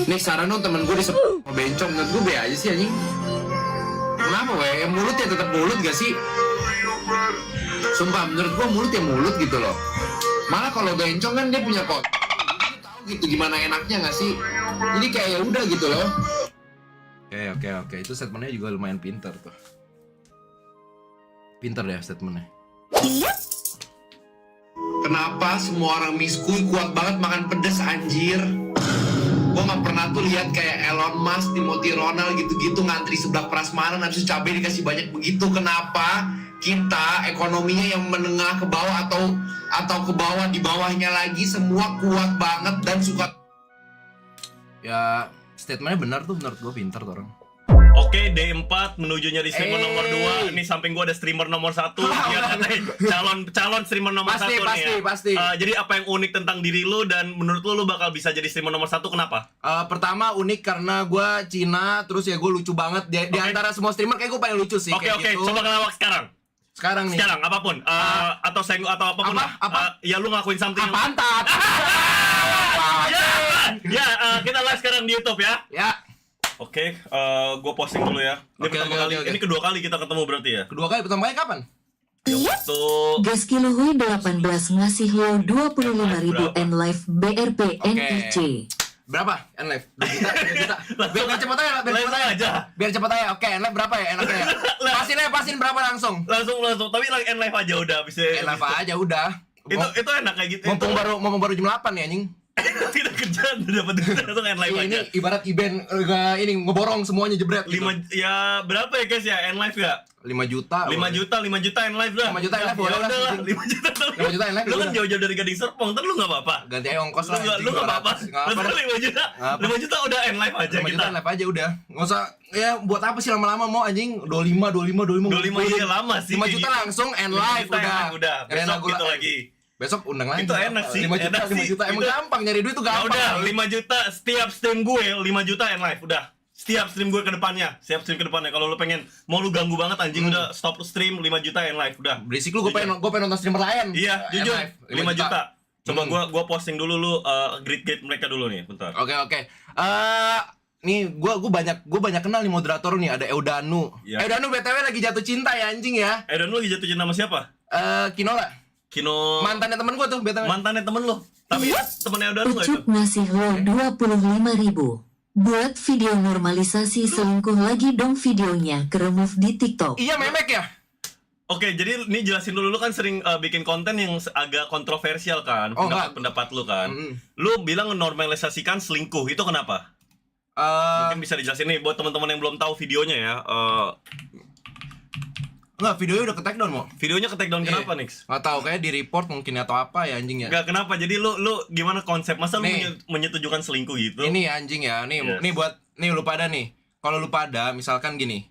Nih saran dong temen gue di bencong, menurut gue be aja sih anjing. Kenapa weh? Mulut ya tetap mulut gak sih? Sumpah menurut gue mulut ya mulut gitu loh. Malah kalau bencong kan dia punya kok tahu gitu gimana enaknya gak sih? Jadi kayak ya udah gitu loh. Oke. Itu statementnya juga lumayan pinter tuh. Pinter ya statementnya. Kenapa semua orang miskuy kuat banget makan pedas anjir? Gue gak pernah tuh lihat kayak Elon Musk, Timothy Ronald gitu-gitu ngantri sebelah prasmanan habis itu cabai dikasih banyak begitu. Kenapa kita ekonominya yang menengah ke bawah atau ke bawah di bawahnya lagi semua kuat banget dan suka. Ya statementnya benar tuh, menurut gue pinter tuh orang. Oke, D4 menuju nyari streamer nomor 2. Ini samping gua ada streamer nomor 1. Dia calon streamer nomor 1 nih ya. Pasti. Jadi apa yang unik tentang diri lu dan menurut lu bakal bisa jadi streamer nomor 1 kenapa? Pertama unik karena gue Cina, terus ya gue lucu banget di antara semua streamer kayak gue paling lucu sih. Oke, gitu. coba ngelawak sekarang. Sekarang nih. Sekarang apapun atau senggol atau apapun lah. Ya lu ngakuin something. Pantat. Kita live sekarang di YouTube ya. Ya. Oke, gue posting dulu ya. Ini kedua kali kita ketemu berarti ya. Kedua kali, pertama kali kapan? Tuh. Gaskiluhui 18 ngasih lo 25.000 N live BRP NIC. Berapa? N-Live? 2 juta? Biar cepet aja. Biar cepet aja. Oke, N-Live berapa ya enaknya ya? Pasin berapa langsung? Langsung. Tapi N-Live aja udah bisa. N-Live aja udah. Itu enak kayak gitu. Mumpung baru jam 8 nih anjing. Tidak kerja udah dapat duit langsung N-Live aja. Ini ibarat event ini ngeborong semuanya jebret. 5 ya berapa ya guys ya N-Live ya? 5 juta. 5 juta N-Live dah. 5 juta N-Live boleh lah. 5 juta. 5 juta N-Live. Lu kan jauh-jauh dari Gading Serpong, ntar lu enggak apa-apa. Ganti aja ongkos lah. Lu enggak apa-apa. Betul 5 juta. 5 juta udah N-Live aja 5 kita. juta N-Live aja udah. Enggak usah ya buat apa sih lama-lama mau anjing 25 iya lama sih. 5 juta langsung N-Live udah. Besok gitu lagi. Besok undang lagi. Itu enak sih. 5 juta emang gampang nyari duit tuh gampang. Ya udah 5 juta setiap stream gue 5 juta N-Live udah. Setiap stream gue ke depannya. Kalau lu pengen mau lu ganggu banget anjing udah stop stream 5 juta N-Live udah. Berisik lu gue pengen nonton streamer lain. Iya, jujur 5 juta. Coba gua posting dulu lu grid mereka dulu nih, bentar. Oke. Nih gua banyak kenal nih moderator nih, ada Eudanu. Ya. Eudanu BTW lagi jatuh cinta ya anjing ya. Lu lagi jatuh cinta sama siapa? Kinola. Mantannya temen gua tuh BTW. Mantannya temen lu. Tapi temennya Eudanu enggak itu? Ucup ngasih lo 25.000. Buat video normalisasi selingkuh lagi dong videonya ke-remove di TikTok. Iya memek ya. Oke, jadi ini jelasin dulu, lu kan sering bikin konten yang agak kontroversial kan, pendapat lu kan. Lu bilang normalisasikan selingkuh, itu kenapa? Mungkin bisa dijelasin nih buat teman-teman yang belum tahu videonya ya. Enggak, videonya udah ke-take down, Mo. Videonya ke-take down kenapa, Nix? Enggak tahu, kayak di-report mungkin atau apa ya anjing ya. Enggak, kenapa? Jadi lu gimana konsep? Masa lu menyetujukan selingkuh gitu? Ini anjing ya, nih buat lu pada nih. Kalau lu pada misalkan gini,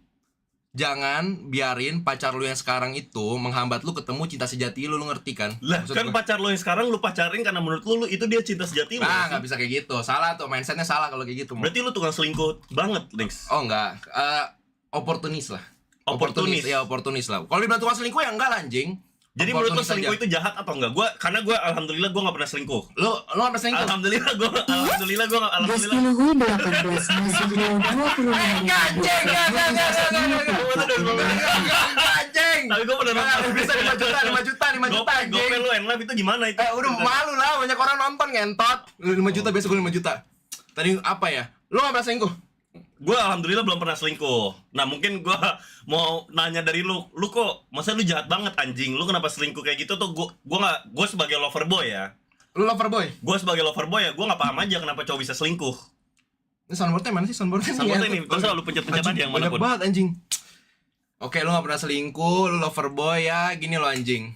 jangan biarin pacar lu yang sekarang itu menghambat lu ketemu cinta sejati lu ngerti kan? Lah, kan pacar lu yang sekarang lu pacarin karena menurut lu itu dia cinta sejati lu. Nah, nggak bisa kayak gitu. Salah tuh, mindsetnya salah kalau kayak gitu. Berarti lu tukang selingkuh banget, Nix. Oh, enggak. Oportunis lah. Oportunis lah. Kalau dibilang tukang selingkuh ya enggak lah, anjing. Jadi menurut lu selingkuh itu jahat atau enggak? Karena gue alhamdulillah gue nggak pernah selingkuh. Lu nggak pernah selingkuh? Alhamdulillah gue Gaskiluhui 18 ngasih lo 25.000. Anjing. Tapi gue pernah nonton. Bisa 5 juta anjing. Gopel lu N-Live itu gimana itu? Udah malu lah, banyak orang nonton ngentot. 5 juta biasa gue 5 juta. Tadi apa ya? Lu nggak pernah selingkuh? Gue alhamdulillah belum pernah selingkuh. Nah mungkin gue mau nanya dari lu kok masa lu jahat banget anjing? Lu kenapa selingkuh kayak gitu tuh? Gue sebagai lover boy ya. Lu lover boy? Gue sebagai lover boy ya, gue nggak paham aja kenapa cowok bisa selingkuh. Ini soundboardnya mana sih soundboardnya? Soundboardnya nih, gue selalu pencet-pencet aja yang mana pun. Banyak banget anjing. Oke, lu gak pernah selingkuh, lu lover boy ya, gini lo anjing.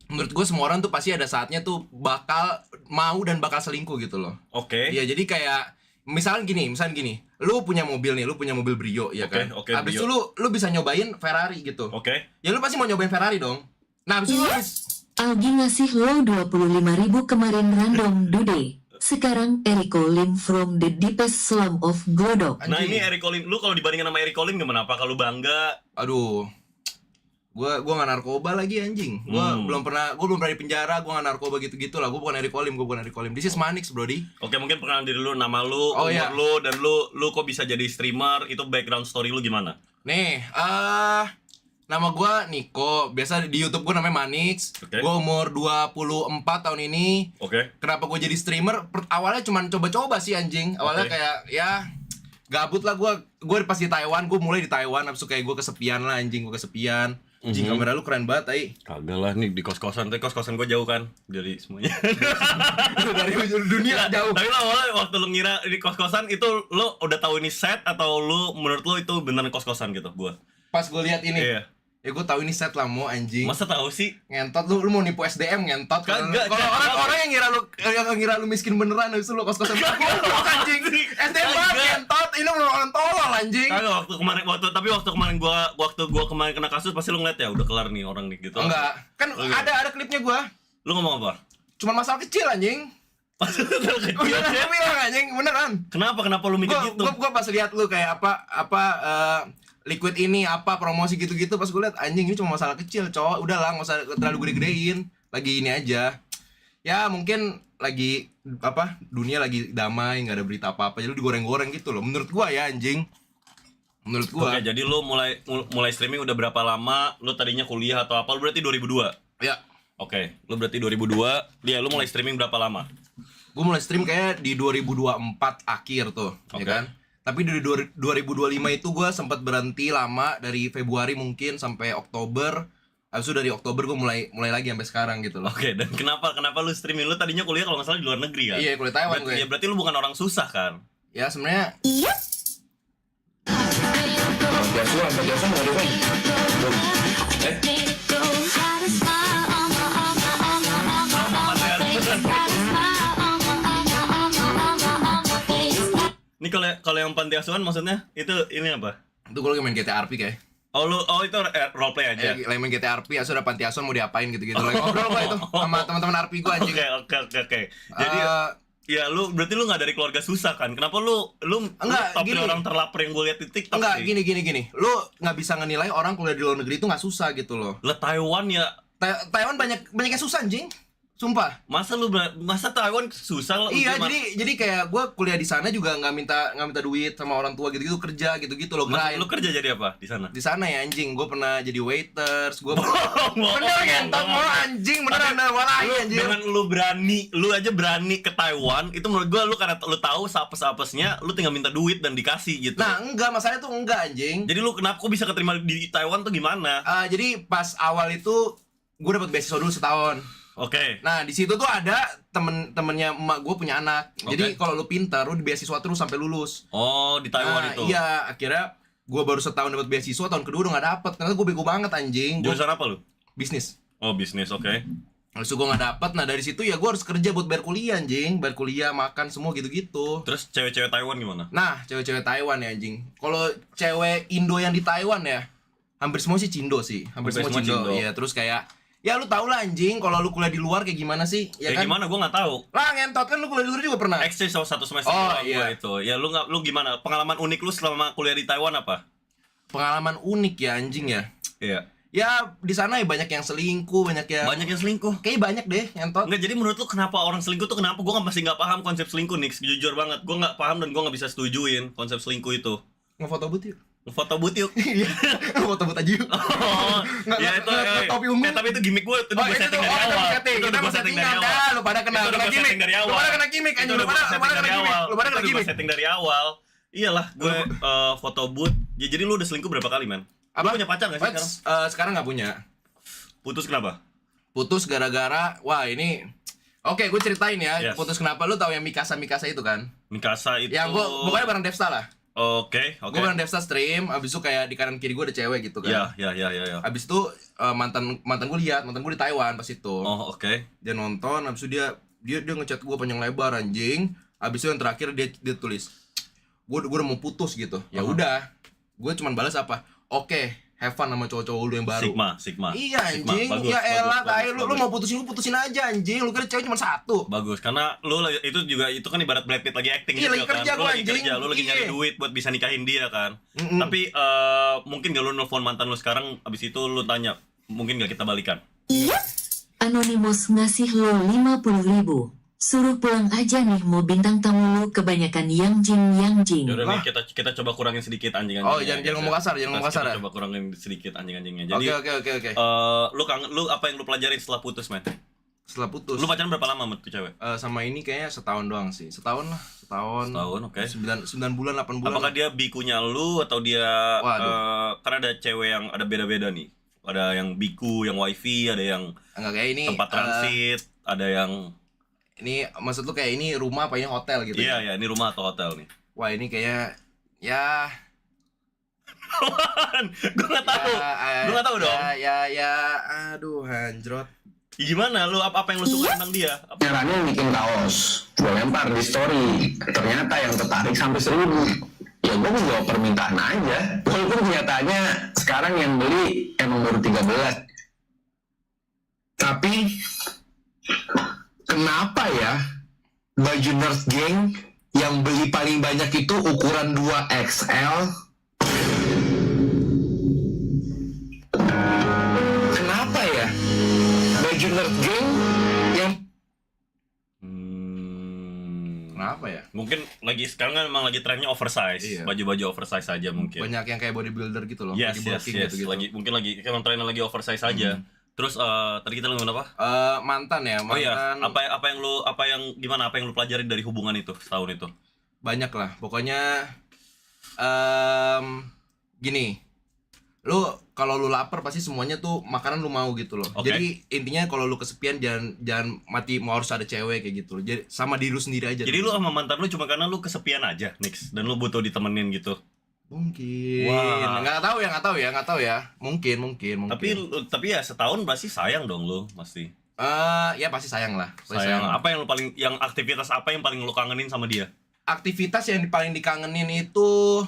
Menurut gue semua orang tuh pasti ada saatnya tuh bakal mau dan bakal selingkuh gitu loh. Oke. Iya, jadi kayak misalnya gini, lu punya mobil nih, lu punya mobil Brio ya kan. Oke, habis Brio. itu lu bisa nyobain Ferrari gitu. Oke. Ya lu pasti mau nyobain Ferrari dong. Nah, habis itu Algi ngasih lo 25.000 kemarin random dude. Sekarang Eriko Lim from the deepest slum of Glodok. Nah ini Eriko Lim, lu kalau dibandingin sama Eriko Lim gimana? Apa kalau bangga? Aduh, Gua nggak narkoba lagi anjing. Gua belum pernah di penjara. Gua nggak narkoba gitu-gitu lah. Gua bukan Eric Olim. This is Manix, Brody. Oke, mungkin perkenalan diri lu, nama lu, umur lu, dan lu kok bisa jadi streamer, itu background story lu gimana? Nih, nama gua Niko. Biasa di YouTube gua namanya Manix. Gua umur 24 tahun ini. Kenapa gua jadi streamer? Awalnya cuma coba-coba sih anjing. Awalnya kayak ya gabut lah gua pas di Taiwan. Gua mulai di Taiwan. Habis itu kayak gua kesepian lah anjing. Anjing, kamera lu keren banget, Tai. Kagak lah, nih di kos-kosan. Tapi kos-kosan gue jauh kan dari semuanya. Dari ujung dunia jauh. Tapi lo awalnya waktu lu ngira di kos-kosan itu lo udah tahu ini set atau lu menurut lo itu beneran kos-kosan gitu gua? Pas gue lihat ini. Iya. Ya gue tahu ini set lah mau anjing. Masa tahu sih? Ngentot lu mau nipu SDM ngentot. Kagak. Kalau orang yang ngira lu miskin beneran habis itu lu kos-kosan. Anjing. SDM banget ngentot. Ini orang tolol anjing. Kagak waktu kemarin gua kemarin kena kasus pasti lu ngeliat ya udah kelar nih orang nih gitu. Enggak. Kan ada klipnya gua. Lu ngomong apa? Cuman masalah kecil anjing. Udah bilang anjing beneran. Kenapa lu mikir gitu? Gua pas lihat lu kayak liquid ini promosi gitu-gitu pas gue liat anjing ini cuma masalah kecil cowok, udahlah nggak usah terlalu gede-gedein, lagi ini aja ya mungkin lagi dunia lagi damai nggak ada berita apa-apa jadi lu digoreng-goreng gitu loh menurut gua ya anjing, menurut gua. Oke, jadi lu mulai streaming udah berapa lama? Lu tadinya kuliah atau apa? Lu berarti 2002 ya. Oke, lu berarti 2002 dia lu mulai streaming berapa lama? Gue mulai stream kayak di 2024 akhir tuh ya kan. Tapi di 2025 itu gue sempat berhenti lama dari Februari mungkin sampai Oktober. Habis itu dari Oktober gue mulai lagi sampai sekarang gitu loh. Oke, dan kenapa lu streaming? Lu tadinya kuliah kalau nggak salah di luar negeri kan? Iya, kuliah Taiwan gue. Ya berarti lu bukan orang susah kan? Ya sebenarnya. Iya. Ini kalau yang panti asuhan maksudnya itu ini apa? Itu gue lagi main GTA RP kayak. Itu roleplay aja. Lagi main GTA RP, asal ada panti asuhan mau diapain gitu-gitu. Lagi ngobrol gue itu sama teman-teman RP gue anjing. Oke. Jadi ya berarti lu nggak dari keluarga susah kan? Kenapa lu top orang terlapar yang gue lihat di TikTok? Enggak, gini. Lu nggak bisa ngenilai orang kuliah di luar negeri itu nggak susah gitu loh. Lah Taiwan ya. Taiwan banyak yang susah anjing. Sumpah. Masa Taiwan susah loh? Iya, jadi kayak gue kuliah di sana juga nggak minta duit sama orang tua gitu kerja gitu lo grind. Lu kerja jadi apa di sana? Di sana ya anjing, gue pernah jadi waiters, gue bener ngentot mau anjing beneran walahi anjing. Dengan lu aja berani ke Taiwan, itu menurut gue lu karena lu tahu apes-apesnya, lu tinggal minta duit dan dikasih gitu. Nah enggak, masalahnya tuh enggak anjing. Jadi lu kenapa kok bisa keterima di Taiwan tuh gimana? Jadi pas awal itu gue dapat beasiswa dulu setahun. Oke. Nah di situ tuh ada temennya emak gue punya anak. Jadi kalau lu pintar, lu di beasiswa terus sampai lulus. Oh di Taiwan itu. Iya, akhirnya gue baru setahun dapat beasiswa, tahun kedua udah nggak dapet. Ternyata gue bego banget anjing. Jurusan apa lu? Bisnis. Oh bisnis, oke. Habis itu gue nggak dapet. Nah dari situ ya gue harus kerja buat bayar kuliah anjing, bayar kuliah, makan semua gitu-gitu. Terus cewek-cewek Taiwan gimana? Nah cewek-cewek Taiwan ya anjing. Kalau cewek Indo yang di Taiwan ya, hampir semua sih Cindo sih. Hampir semua Cindo. Iya, terus kayak ya lu tau lah anjing, kalau lu kuliah di luar kayak gimana sih? Ya kan? Gimana? Gue nggak tahu. Lah ngentot kan lu kuliah di luar juga pernah. Exchange sama 1 semester iya. Gua itu. Ya lu gimana? Pengalaman unik lu selama kuliah di Taiwan apa? Pengalaman unik ya anjing ya. Iya. Ya di sana ya banyak yang selingkuh, banyak yang selingkuh. Kayaknya banyak deh ngentot. Enggak, jadi menurut lu kenapa orang selingkuh tuh kenapa? Gue masih nggak paham konsep selingkuh nih, jujur banget. Gue nggak paham dan gue nggak bisa setujuin konsep selingkuh itu. Ngefoto but yuk. Foto but yuk. Iya, foto but aja yuk. Oh, ya itu topi ungu. Tapi itu gimmick gue, itu gue setting dari awal. Itu gue setting dari awal. Lu pada kena gimmick. Lu pada kena gimmick anjing. Lu pada kena gimmick. Setting dari awal. Iyalah, gue foto booth. Ya, jadi lu udah selingkuh berapa kali, man? Lu punya pacar gak sih sekarang? Sekarang gak punya. Putus kenapa? Putus gara-gara, wah ini Oke, gue ceritain ya. Putus kenapa, lu tahu yang Mikasa itu kan? Mikasa itu. Yang gue pokoknya bareng Devsta lah. Oke. Gue bareng Devsta stream, abis itu kayak di kanan kiri gue ada cewek gitu kan. Iya. Abis itu mantan gue di Taiwan pas itu. Oh, oke. Dia nonton, abis itu dia ngechat gue panjang lebar anjing. Abis itu yang terakhir dia tulis, gue udah mau putus gitu. Ya udah, gue cuman balas apa? Oke, have fun sama cowok-cowok lu yang baru. Sigma. Iya Sigma. anjing, Bagus, ya elah, bagus, lu mau putusin aja anjing. Lu kira cewek cuma satu. Bagus, karena lu itu juga itu kan ibarat Brad Pitt lagi acting Iya, juga lagi kerja kan. Lu gua, lagi anjing. kerja, lu lagi nyari Iya. duit buat bisa nikahin dia kan. Tapi mungkin gak lu nelfon mantan lu sekarang, abis itu lu tanya, mungkin gak kita balikan? Anonymous ngasih lo 50.000. Suruh pulang aja nih, mau bintang tamu lu kebanyakan yang jing. Yaudah nih kita coba kurangin sedikit anjing-anjingnya. Oh, jangan ngomong kasar, jangan ngomong kasar. Kita coba kurangin sedikit anjing-anjingnya. Jadi Oke. lu apa yang lu pelajarin setelah putus, man? Setelah putus. Lu pacaran berapa lama sama tuh cewek? Sama ini kayaknya setahun doang sih. Setahun, oke. 9 bulan, 8 bulan. Apakah dia bikunya lu atau dia karena ada cewek yang ada beda-beda nih. Ada yang biku, yang wifi, ada yang enggak kayak ini tempat transit, ada yang ini maksud lu kayak ini rumah apa ini hotel gitu? Iya, ini rumah atau hotel nih. Wah, ini kayak ya gue nggak tahu dong. Aduh anjrot. Gimana lu apa yang lu suka tentang dia? Caranya bikin kaos, gue lempar di story. Ternyata yang tertarik sampai 1.000. Ya gue menjawab permintaan aja. Walaupun kenyataannya sekarang yang beli emang baru 13. Tapi kenapa ya baju Nurse Gang yang beli paling banyak itu ukuran 2XL? Kenapa ya baju Nurse Gang yang Kenapa ya? Mungkin sekarang kan memang lagi trennya oversize. Iya. Baju-baju oversize aja mungkin. Banyak yang kayak bodybuilder gitu loh. Yes. Gitu-gitu. Mungkin lagi trennya lagi oversize aja. Terus tadi kita ngomongin apa? Mantan ya, Oh iya, apa yang lu pelajari dari hubungan itu setahun itu? Banyak lah. Pokoknya gini. Kalau lu lapar pasti semuanya tuh makanan lu mau gitu loh. Okay. Jadi intinya kalau lu kesepian jangan mati mau harus ada cewek kayak gitu loh. Jadi sama diri lu sendiri aja. Jadi lu sama mantan lu cuma karena lu kesepian aja, Nix, dan lu butuh ditemenin gitu. Mungkin. Wah. Nggak tahu ya. Mungkin. Tapi ya setahun pasti sayang dong lu, pasti. Ya pasti sayang lah. Sayang. Apa yang aktivitas apa yang paling lu kangenin sama dia? Aktivitas yang paling dikangenin itu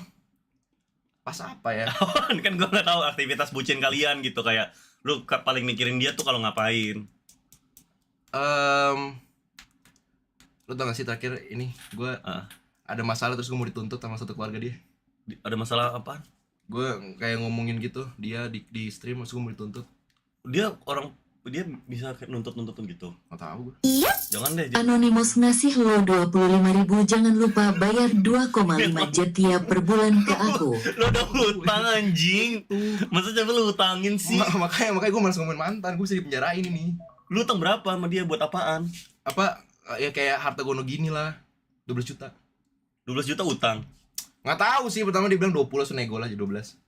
pas apa ya? Kan gue nggak tahu aktivitas bucin kalian gitu, kayak lu paling mikirin dia tuh kalau ngapain? Lu tau gak sih terakhir ini gue ada masalah terus gue mau dituntut sama satu keluarga dia. Ada masalah apa? Gue kayak ngomongin gitu, dia di stream terus gue mau dituntut. Dia bisa kayak nuntut-nuntutin gitu. Gak tau gue. Jangan deh. Anonymous ngasih lo 25.000. Jangan lupa bayar 2,5 jet tiap per bulan ke aku. Lo udah hutang anjing. Masa coba lu hutangin sih? Makanya gue malas ngomongin mantan, gue bisa dipenjarain ini. Lu hutang berapa sama dia, buat apaan? Apa ya kayak harta gono gini lah. 12 juta. 12 juta utang. Nggak tahu sih, pertama dia bilang 20, langsung nego lah jadi 12.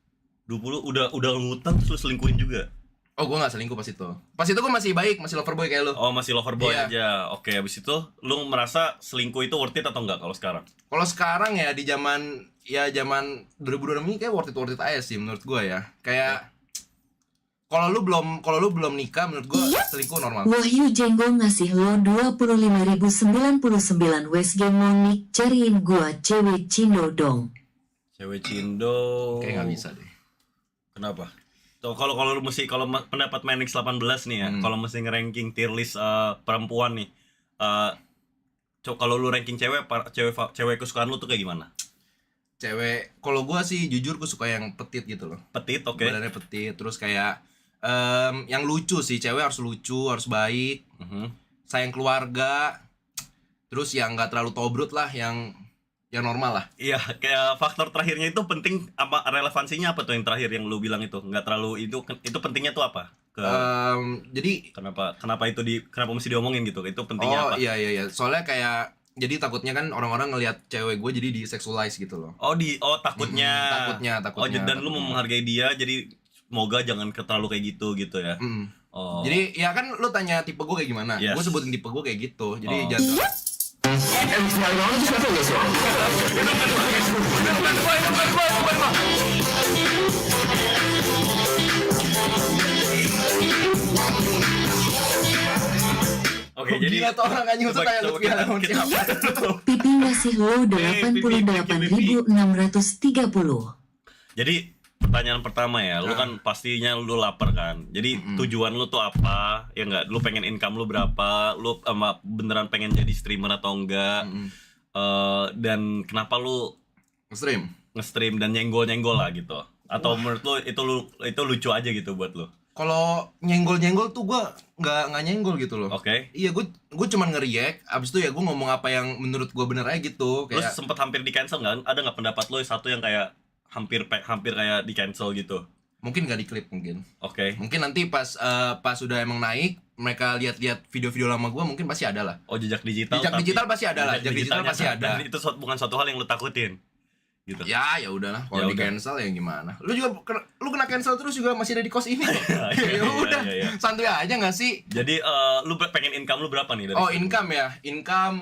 20 udah ngutang terus lu selingkuhin juga. Oh, gue gak selingkuh pas itu. Pas itu gue masih baik, masih loverboy kayak lu. Oh, masih loverboy Iya. aja. Oke, habis itu lu merasa selingkuh itu worth it atau enggak kalau sekarang? Kalau sekarang ya di zaman 2026 ini kayak worth it aja sih menurut gue ya. Kayak kalau lu belum nikah menurut gue selingkuh normal. Wahyu Jenggo ngasih lo 25.099. West Game Monik, cariin gua cewek Cindo dong. Cewek Cindo. Kayak nggak bisa deh. Kenapa? Tuh, kalau pendapat Manix 18 nih ya, kalau mesti nge-ranking tier list perempuan nih, kalau lu ranking cewek kesukaan lu tuh kayak gimana? Cewek, kalau gua sih jujur gua suka yang petit gitu loh. Petit, oke. Badannya petit, terus kayak yang lucu sih, cewek harus lucu, harus baik, sayang keluarga, terus yang nggak terlalu tobrut lah, yang normal lah. Iya, kayak faktor terakhirnya itu penting, apa relevansinya apa tuh yang terakhir yang lu bilang itu? Nggak terlalu itu pentingnya tuh apa? Jadi kenapa mesti diomongin gitu? Itu pentingnya apa? Iya. Soalnya kayak jadi takutnya kan orang-orang ngelihat cewek gue jadi di sexualize gitu loh. Takutnya. Takutnya. Dan lu mau menghargai dia, jadi semoga jangan terlalu kayak gitu ya. Oh. Jadi ya kan lu tanya tipe gue kayak gimana? Yes. Gue sebutin tipe gue kayak gitu. Jadi jangan. Oke, jadi gila tuh orang anjing tuh kayak lu sama siapa? Pipi ngasih lo 88.630. Jadi pertanyaan pertama ya, lu kan pastinya lu lapar kan. Jadi tujuan lu tuh apa? Ya enggak, lu pengen income lu berapa? Lu beneran pengen jadi streamer atau enggak? Dan kenapa lu nge-stream dan nyenggol-nyenggol lah gitu? Atau menurut lu itu lucu aja gitu buat lu? Kalau nyenggol-nyenggol tuh gue nggak nyenggol gitu loh. Oke. Iya, gue cuman nge-react. Abis itu ya gue ngomong apa yang menurut gue bener aja gitu. Lu sempet hampir di cancel nggak? Ada nggak pendapat lu satu yang kayak hampir kayak di cancel gitu? Mungkin nggak di clip mungkin. Oke. Mungkin nanti pas udah emang naik, mereka lihat video-video lama gue mungkin pasti ada lah. Oh, jejak digital. Jejak digital pasti ada lah. Jejak digital pasti ada. Dan itu bukan suatu hal yang lu takutin. Gitu. Ya udahlah, kalau di cancel ya gimana. Lu kena cancel terus juga masih ada di kos ini kok. Ya udah, santuy aja nggak sih? Jadi lu pengen income lu berapa nih dari stream? Income ya. Income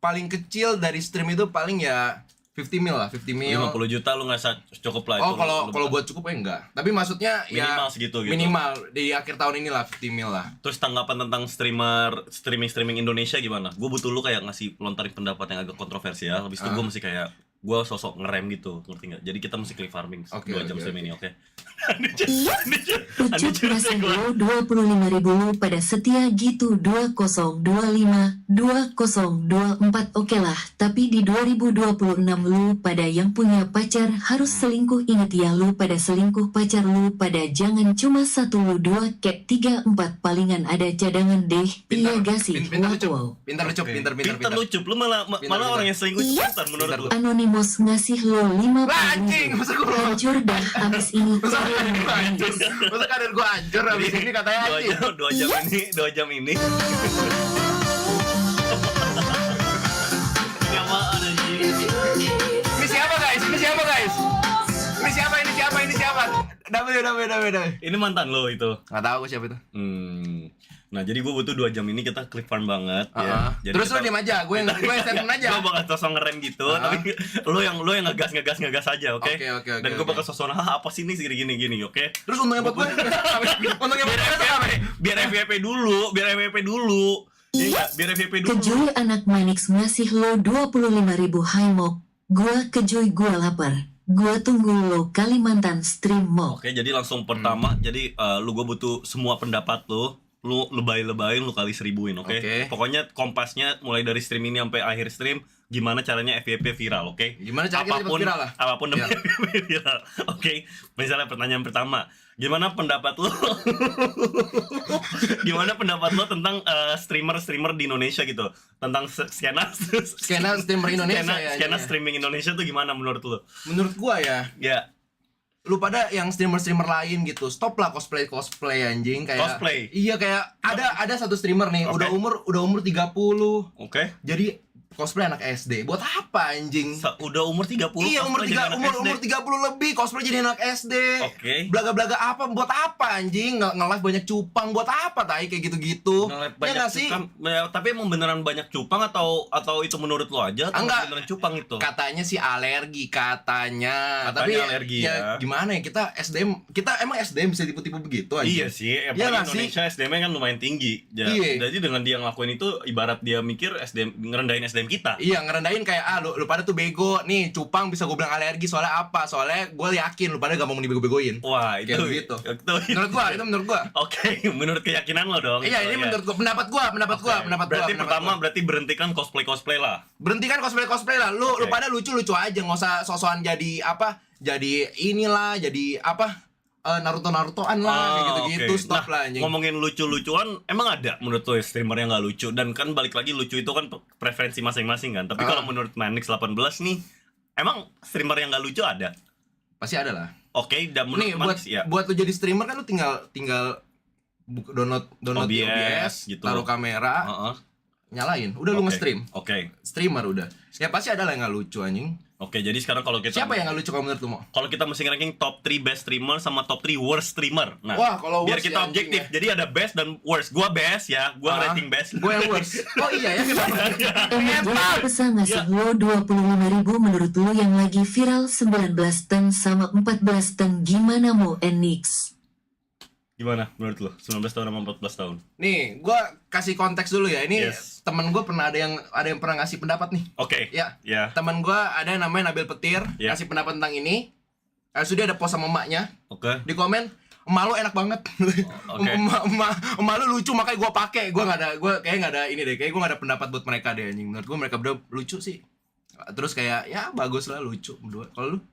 paling kecil dari stream itu paling ya 50 mil lah, 50 mil. 50 juta lu nggak cukup lah itu. Kalau buat cukup enggak. Tapi maksudnya minimal ya segitu gitu. Minimal di akhir tahun ini lah 50 mil lah. Terus tanggapan tentang streaming Indonesia gimana? Gue butuh lu kayak ngasih lontarin pendapat yang agak kontroversial. Habis itu gue masih kayak gue sosok ngerem gitu, ngerti nggak? Jadi kita mesti click farming 2 jam stream ini, oke? Ucup masih low 25.000 pada setia gitu 2025 2024 oke lah. Tapi di 2026 lu pada yang punya pacar harus selingkuh. Ingat ya lu pada selingkuh pacar lu pada jangan cuma 1 lu 2 kayak 3 4 palingan ada cadangan deh. Iya gak sih? Wow. Pintar lucu. Lu malah orang yang selingkuh pintar menurut lu. Anonymous ngasih lo 50.000. Hancur dah abis ini. Masa karir gue hancur abis ini katanya anjing. 2 jam ini. Ini apaan anjing? Ini siapa guys? Ini siapa? Damai. Ini mantan lo itu? Nggak tahu gue siapa itu. Nah jadi gue butuh 2 jam ini kita click farm banget ya. Jadi terus lo diem aja, gue yang statement aja. Gue bakal sosok ngerem gitu, tapi lo yang ngegas aja, oke? Dan gue bakal sosok apa sih ini gini, oke? Terus untungnya buat gue? Untungnya buat gue apa? Biar FYP dulu. Iya, biar FYP dulu. Kejuy anak Manix ngasih lo 25.000 Haimok. Gua kejuy gua lapar. Gua tunggu lo Kalimantan stream mo. Oke, jadi langsung pertama, jadi gue butuh semua pendapat lo. Lu lebay-lebayin lu kali 1000-in, oke? Pokoknya kompasnya mulai dari stream ini sampai akhir stream gimana caranya FYP viral, oke? Gimana caranya kita viral lah? Apapun demi FYP viral, oke? Misalnya pertanyaan pertama, gimana pendapat lu? Gimana pendapat lu tentang streamer di Indonesia gitu? Tentang skena streamer Indonesia skena streaming Indonesia tuh gimana menurut lu? Menurut gua ya. Lu pada yang streamer lain gitu, stop lah cosplay anjing kayak. Cosplay? Iya kayak ada satu streamer nih, udah umur 30. Oke. Jadi cosplay anak SD. Buat apa anjing? Udah umur 30. Iya, umur 30 lebih cosplay jadi anak SD. Oke. Blaga-blaga apa? Buat apa anjing? Nge-live banyak cupang buat apa tai kayak gitu-gitu? Nge-live banyak cupang. Ya, tapi emang beneran banyak cupang atau itu menurut lo aja atau beneran cupang itu? Katanya sih alergi katanya. Tapi alergi ya. Gimana ya? Kita emang SDM bisa tipu-tipu begitu anjing. Iya sih, Indonesia SDM-nya kan lumayan tinggi. Jadi dengan dia ngelakuin itu ibarat dia mikir ngerendahin SDM kita. Iya, ngerendahin kayak lu pada tuh bego nih, cupang bisa gue bilang alergi soalnya apa? Soalnya gue yakin lu pada gak mau dibego-begoin. Wah, itu gitu. Menurut gua. Oke, menurut keyakinan lo dong. Iya, ini menurut gua, pendapat gua. Pertama berarti berhentikan cosplay lah. Berhentikan cosplay lah. Lu pada lucu-lucu aja, nggak usah sosokan jadi apa? Jadi inilah, jadi apa? Naruto-narutoan lah, kayak gitu-gitu. Stop lah anjing. Ngomongin lucu-lucuan, emang ada menurut lo streamer yang gak lucu? Dan kan balik lagi lucu itu kan preferensi masing-masing kan. Tapi kalau menurut Manix 18 nih, emang streamer yang gak lucu ada? Pasti ada lah. Oke, dan menurut Manix ya. Buat lo jadi streamer kan lo tinggal download OBS gitu, taruh kamera, nyalain, udah lu nge-stream. Streamer udah. Ya pasti ada lah yang gak lucu anjing. Oke, jadi sekarang kalau kita siapa yang gak lucu kalau menurut lu? Kalau kita mesti ranking top 3 best streamer sama top 3 worst streamer. Nah, kalau biar kita objektif. Ya. Jadi ada best dan worst. Gua best ya, gua rating best. Gua yang worst. Oh iya ya, kenapa? Pesan ngasih lo 25.000 menurut lo yang lagi viral 19 ton sama 14 ton gimana mau Enix? Gimana menurut lo? 19 tahun sama 14 tahun. Nih, gua kasih konteks dulu ya. Ini temen gua pernah ada yang pernah ngasih pendapat nih. Oke. Ya. Temen gua ada yang namanya Nabil Petir, kasih pendapat tentang ini. Habis itu dia ada post sama emaknya. Oke. Di komen, emak lu enak banget. Oke. Emak lu lucu makanya gue pakai. Gue kayak nggak ada ini deh. Kayak gue nggak ada pendapat buat mereka deh anjing. Menurut gue mereka berdua lucu sih. Terus kayak ya bagus lah lucu berdua. Kalau lu?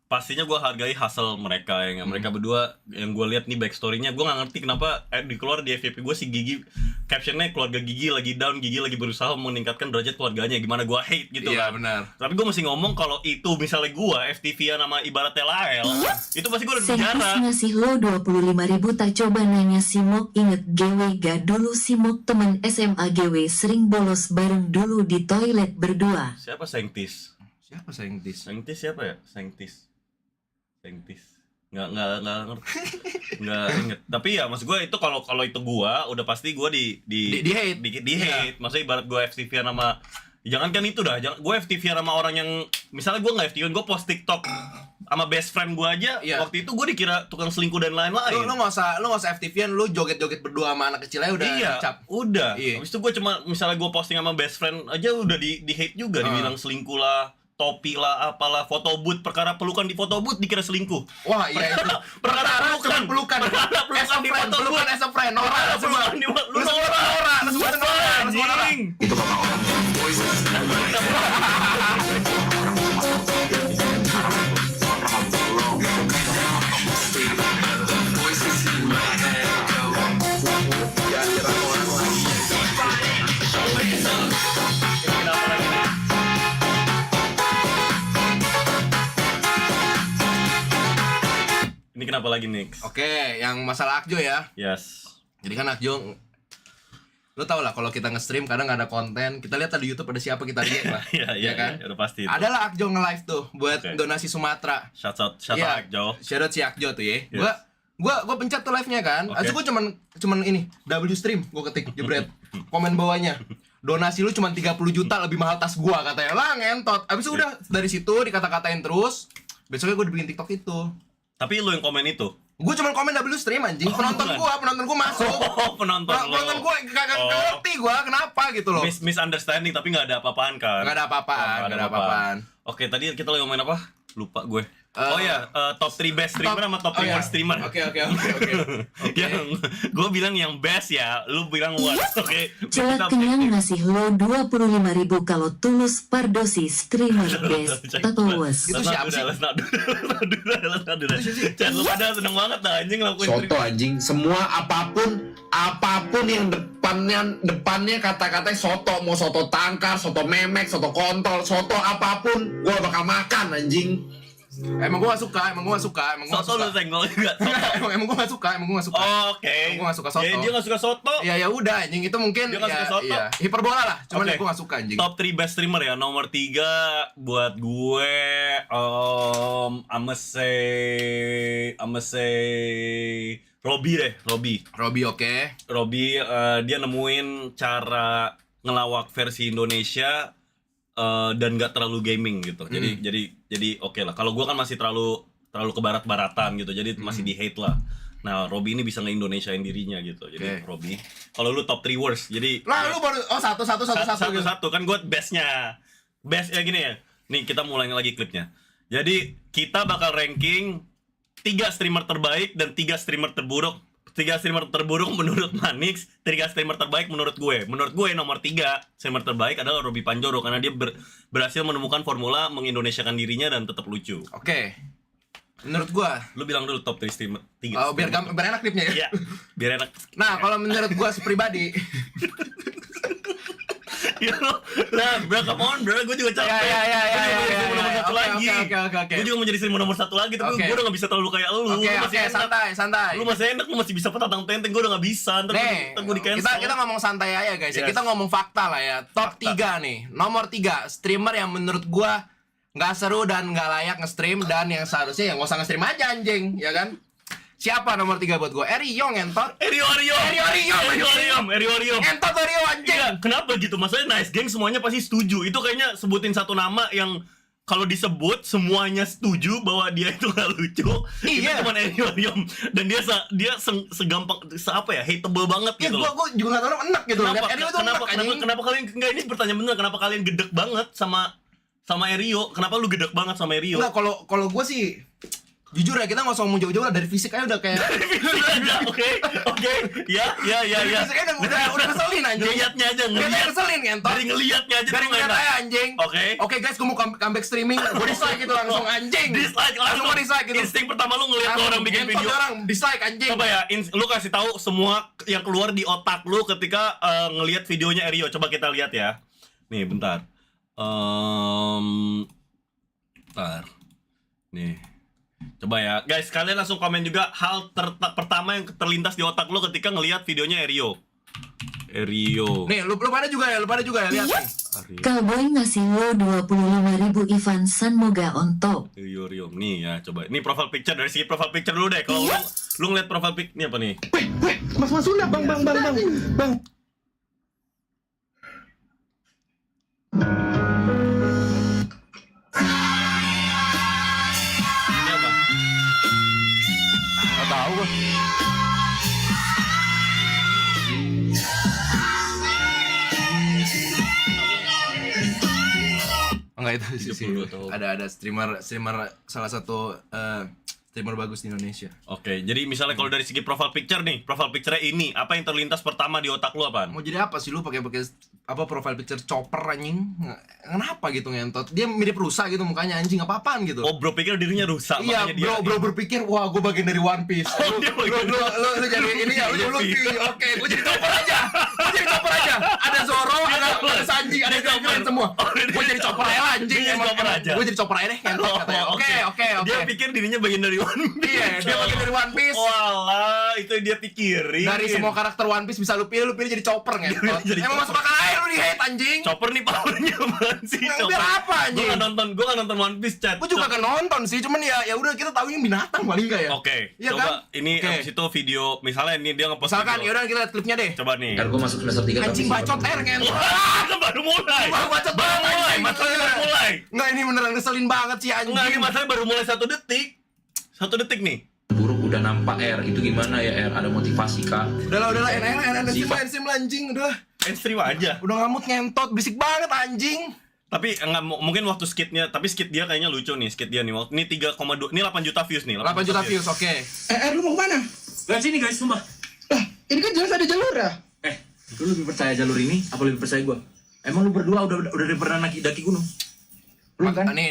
Pastinya gue hargai hustle mereka yang mereka berdua. Yang gue lihat nih backstory-nya, gue nggak ngerti kenapa keluar di FYP gue si Gigi captionnya keluarga Gigi lagi down, Gigi lagi berusaha meningkatkan derajat keluarganya. Gimana gue hate gitu Iya, kan. benar. Tapi gue masih ngomong kalau itu misalnya gue FTV nama ibaratnya Lael, itu pasti gue udah Sentis penjara. ngasih lo 25.000 tak coba nanya Simok inget GW gak dulu Simok temen SMA GW sering bolos bareng dulu di toilet berdua. Siapa Saintis? Siapa Saintis? Saintis siapa ya? Saintis. Nggak ngerti. Nggak inget. Tapi ya maksud gue itu kalau itu gue udah pasti gue di hate. Di hate. Maksudnya ibarat gue FTV sama jangankan itu dah, gue FTV sama orang yang misalnya gue nggak FTV, gue post TikTok sama best friend gue aja. Waktu itu gue dikira tukang selingkuh dan lain-lain. Lu nggak usah FTV-an, lu joget-joget berdua sama anak kecilnya udah cap. Udah. Habis itu gue cuma misalnya gue posting sama best friend aja udah di hate juga, dibilang selingkuh lah, topi lah, apalah, foto booth, perkara pelukan di foto booth dikira selingkuh. Wah iya itu. Perkara pelukan. As a friend, pelukan as a friend. Nora semua. Lu Nora. Itu kata orang. Ini kenapa lagi Nix? Oke, yang masalah Akjo ya. Yes. Jadi kan Akjo, lu tau lah kalau kita nge-stream kadang nggak ada konten. Kita lihat di YouTube ada siapa kita lihat lah. Iya kan? Udah pasti. Adalah Akjo nge-live tuh buat donasi Sumatera. Shout out Akjo. Shout out si Akjo tuh ya. Yes. Gua pencet tuh live-nya kan. Abis itu gua cuman ini W stream gua ketik jebret. Komen bawahnya. Donasi lu cuma 30 juta lebih mahal tas gua katanya. Lah ngentot. Abis itu udah dari situ dikata-katain terus. Besoknya gua dibikin TikTok itu. Tapi lu yang komen itu? Gue cuma komen W stream anjing. Penonton gua masuk. Penonton gua kagak ngerti gua kenapa gitu loh. Misunderstanding tapi nggak ada apa-apaan kan? Nggak ada apa-apaan. Oke, tadi kita lagi ngomongin apa? Lupa gue. Top 3 best streamer sama top 3 worst streamer. Oke. Yang gue bilang yang best ya, lu bilang worst. Oke. Celak kenyang ngasih lo 25.000 kalau tulus Pardosi streamer best atau worst. Itu siapa sih? Let's not do that. Chan, lu pada seneng banget dah anjing ngelakuin Soto anjing, semua apapun yang depannya kata-katanya soto, mau soto tangkar, soto memek, soto kontol, soto apapun, gua bakal makan anjing. Emang gua gak suka. Soto lu senggol juga. Emang gua gak suka. Oke. Emang gua gak suka soto. Ya, dia gak suka soto. Ya udah anjing itu mungkin Dia gak suka soto. Ya, hiperbola lah. Cuman Oke. gua gak suka anjing. Top 3 best streamer ya. Nomor 3 buat gue I'ma say Robby deh, Robby oke. Robby dia nemuin cara ngelawak versi Indonesia dan gak terlalu gaming gitu. Jadi oke lah. Kalau gue kan masih terlalu ke barat-baratan gitu. Jadi masih di hate lah. Nah, Robby ini bisa nge-Indonesiain dirinya gitu. Jadi Robby. Kalau lu top 3 worst. Jadi Lah lu baru satu gitu. kan gue bestnya. Best ya gini ya. Nih kita mulai lagi klipnya. Jadi kita bakal ranking 3 streamer terbaik dan 3 streamer terburuk. 3 streamer terburuk menurut Manix, 3 streamer terbaik menurut gue. Menurut gue nomor 3 streamer terbaik adalah Robby Panjoro karena dia berhasil menemukan formula mengindonesiakan dirinya dan tetap lucu. Oke. Menurut gua, lu bilang dulu top 3 streamer. biar enak klipnya ya. Iya, biar enak. Nah, kalau menurut gua pribadi, Ya nah, bro, come on bro, gue juga capek. Oke. Gue juga mau jadi streamer nomor 1 lagi, tapi gue udah gak bisa terlalu kayak lu. Oke, santai. Lu masih enak, lu masih bisa petantang tenteng, gue udah gak bisa. Ntar gue di cancel. Kita ngomong santai aja guys ya. Kita ngomong fakta lah ya. Top 3 nih. Nomor 3 streamer yang menurut gua nggak seru dan nggak layak nge-stream dan yang seharusnya ya nggak usah nge-stream aja anjing, ya kan? Siapa nomor 3 buat gua? Erio ngentot. Erio Ngentot Erio anjing. Iya, kenapa gitu? Maksudnya Nice Gang semuanya pasti setuju. Itu kayaknya sebutin satu nama yang kalau disebut semuanya setuju bahwa dia itu gak lucu. Iya. Itu cuma Erio. Dan dia segampang apa ya? Hateable banget Ya gitu. gua juga gak tau enak gitu. Kenapa? Erio tuh enak anjing. Kenapa kalian enggak ini pertanyaan bener, kenapa kalian gedek banget sama sama Erio? Kenapa lu gedek banget sama Erio? Enggak, kalau gue sih jujur ya, kita nggak usah ngomong jauh-jauh lah, dari fisik aja udah kayak Oke, ya. fisik aja udah ngeselin anjing. Ngeliatnya aja, Kita ngeselin ngentot. Dari ngeliatnya aja Dari tuh ngeliat enak. aja anjing. Oke. Guys, gue mau comeback streaming. Gue dislike gitu langsung anjing. Dislike langsung. Gue dislike gitu. Insting pertama lu ngeliat Langsung orang bikin ngentot video. orang dislike anjing. Coba ya, lu kasih tahu semua yang keluar di otak lu ketika ngelihat videonya Erio. Coba kita lihat ya. Nih, bentar. Bentar. Nih. Coba ya, guys, kalian langsung komen juga hal pertama yang terlintas di otak lu ketika ngelihat videonya Erio. Nih, lu pada juga ya, lihat nih. Cowboy ngasih lo 25.000 Ivan San moga on top. Erio. Nih ya, coba. Ini profile picture, dari segi profile picture dulu deh. Kalau lu ngeliat profile pic, ini apa nih? Weh, Mas Sunda, bang. Ini apa? Nggak tahu gue. Enggak, itu sih. 32 tahun. Ada streamer salah satu streamer bagus di Indonesia. Oke, jadi misalnya kalau dari segi profile picture nih, profile picture ini, apa yang terlintas pertama di otak lu apaan? Mau jadi apa sih lu pakai apa profile picture chopper anjing? Kenapa gitu ngentot? Dia mirip rusa gitu mukanya anjing, apa-apaan gitu. Oh, bro pikir dirinya rusak, Iya, makanya bro berpikir, wah gue bagian dari One Piece. Oh, dia bagian Lu jadi ini ya, lu jadi Luffy. Oke, gue jadi chopper aja. Ada Zoro, ada Sanji, ada keren semua. Gue jadi chopper aja anjing. Dia Emang chopper aja. gue jadi chopper aja deh ngentot katanya. Oke. Dia pikir dirinya bagian dari One Piece. Iya, dia bagian dari One Piece. Walah, itu yang dia pikirin. Dari semua karakter One Piece bisa lu pilih jadi chopper ngentot. Jadi Emang masuk akal aja lu di hate anjing. Chopper nih powernya apaan sih? Nah, biar apa, anjing? Gue gak nonton One Piece, chat. Gue juga gak nonton sih, cuman ya udah kita tahu ini binatang paling enggak ya. Oke, Iya coba kan? ini Oke. abis itu video, misalnya ini dia ngepost Misalkan video. yaudah kita lihat klipnya deh. Coba nih. Gue masuk semester 3 Anjing bacot ngentot. Wah, kan baru mulai. Baru bacot Baru banget, mulai, anjing. masalahnya baru mulai. Enggak, ini beneran ngeselin banget sih anjing. Enggak, ini masalahnya baru mulai 1 detik. 1 detik nih. buruk udah nampak itu gimana ya ada motivasi kah? Udahlah, enak Sifat. stream anjing, udah. Stream aja. Udah ngamut ngentot, berisik banget anjing. Tapi enggak mungkin waktu skitnya, tapi skit dia kayaknya lucu nih, skit dia nih. Ini 3,2, ini 8 juta views nih. 8 juta views, oke. Lu mau kemana? Lihat sini guys, sumpah. Lah, ini kan jelas ada jalur ya. Lu lebih percaya jalur ini apa lebih percaya gua? Emang lu berdua udah pernah daki gunung? Belum kan? Nih.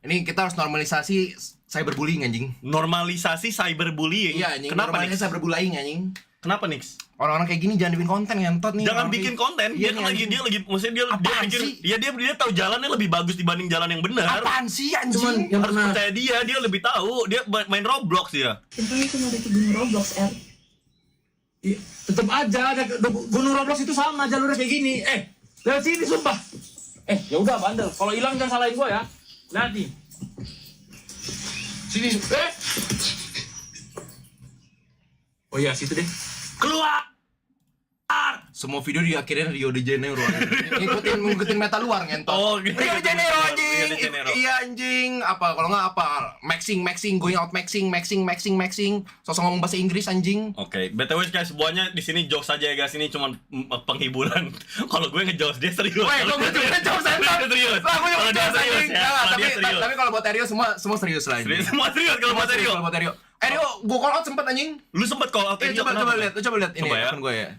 Ini kita harus normalisasi cyberbullying anjing. Normalisasi cyberbullying. Iya anjing. Kenapa nih? Normalisasi cyberbullying anjing. Kenapa nih? Orang-orang kayak gini jangan bikin konten ngentot nih. Jangan Orang bikin kayak- konten. Iya, Dia kan lagi maksudnya dia Apaan pikir sih? dia tahu jalannya lebih bagus dibanding jalan yang benar. Apaan sih anjing? Cuman yang Harus pernah percaya dia lebih tahu. Dia main Roblox ya. Tentang itu ada di gunung Roblox, R. Iya, tetep aja ada gunung Roblox itu sama jalurnya kayak gini. Lihat sini sumpah. Ya udah bandel. Kalau hilang jangan salahin gua ya. Lihat nih. Sini. Oh iya, situ deh. Keluar. Semua video diakhirin Rio de Janeiro. Ngikutin meta luar ngentot. Oh, gitu. Rio de Janeiro anjing. Rio de Janeiro. Iya anjing. Apa kalau nggak apa? Maxing, going out maxing. Sosok ngomong bahasa Inggris anjing. Oke, BTW guys, semuanya di sini jokes aja ya guys, ini cuma penghiburan. Kalau gue ngejokes dia serius. Woi, gue ngejokes Dia serius. Kalau dia serius ya. Kalau dia serius. Tapi kalau buat Rio semua serius lah anjing. Semua serius kalau buat Rio. Kalau buat Rio. Rio, gue call out sempet anjing. Lu sempat call out Rio. Coba lihat ini Coba ya. akun gue ya.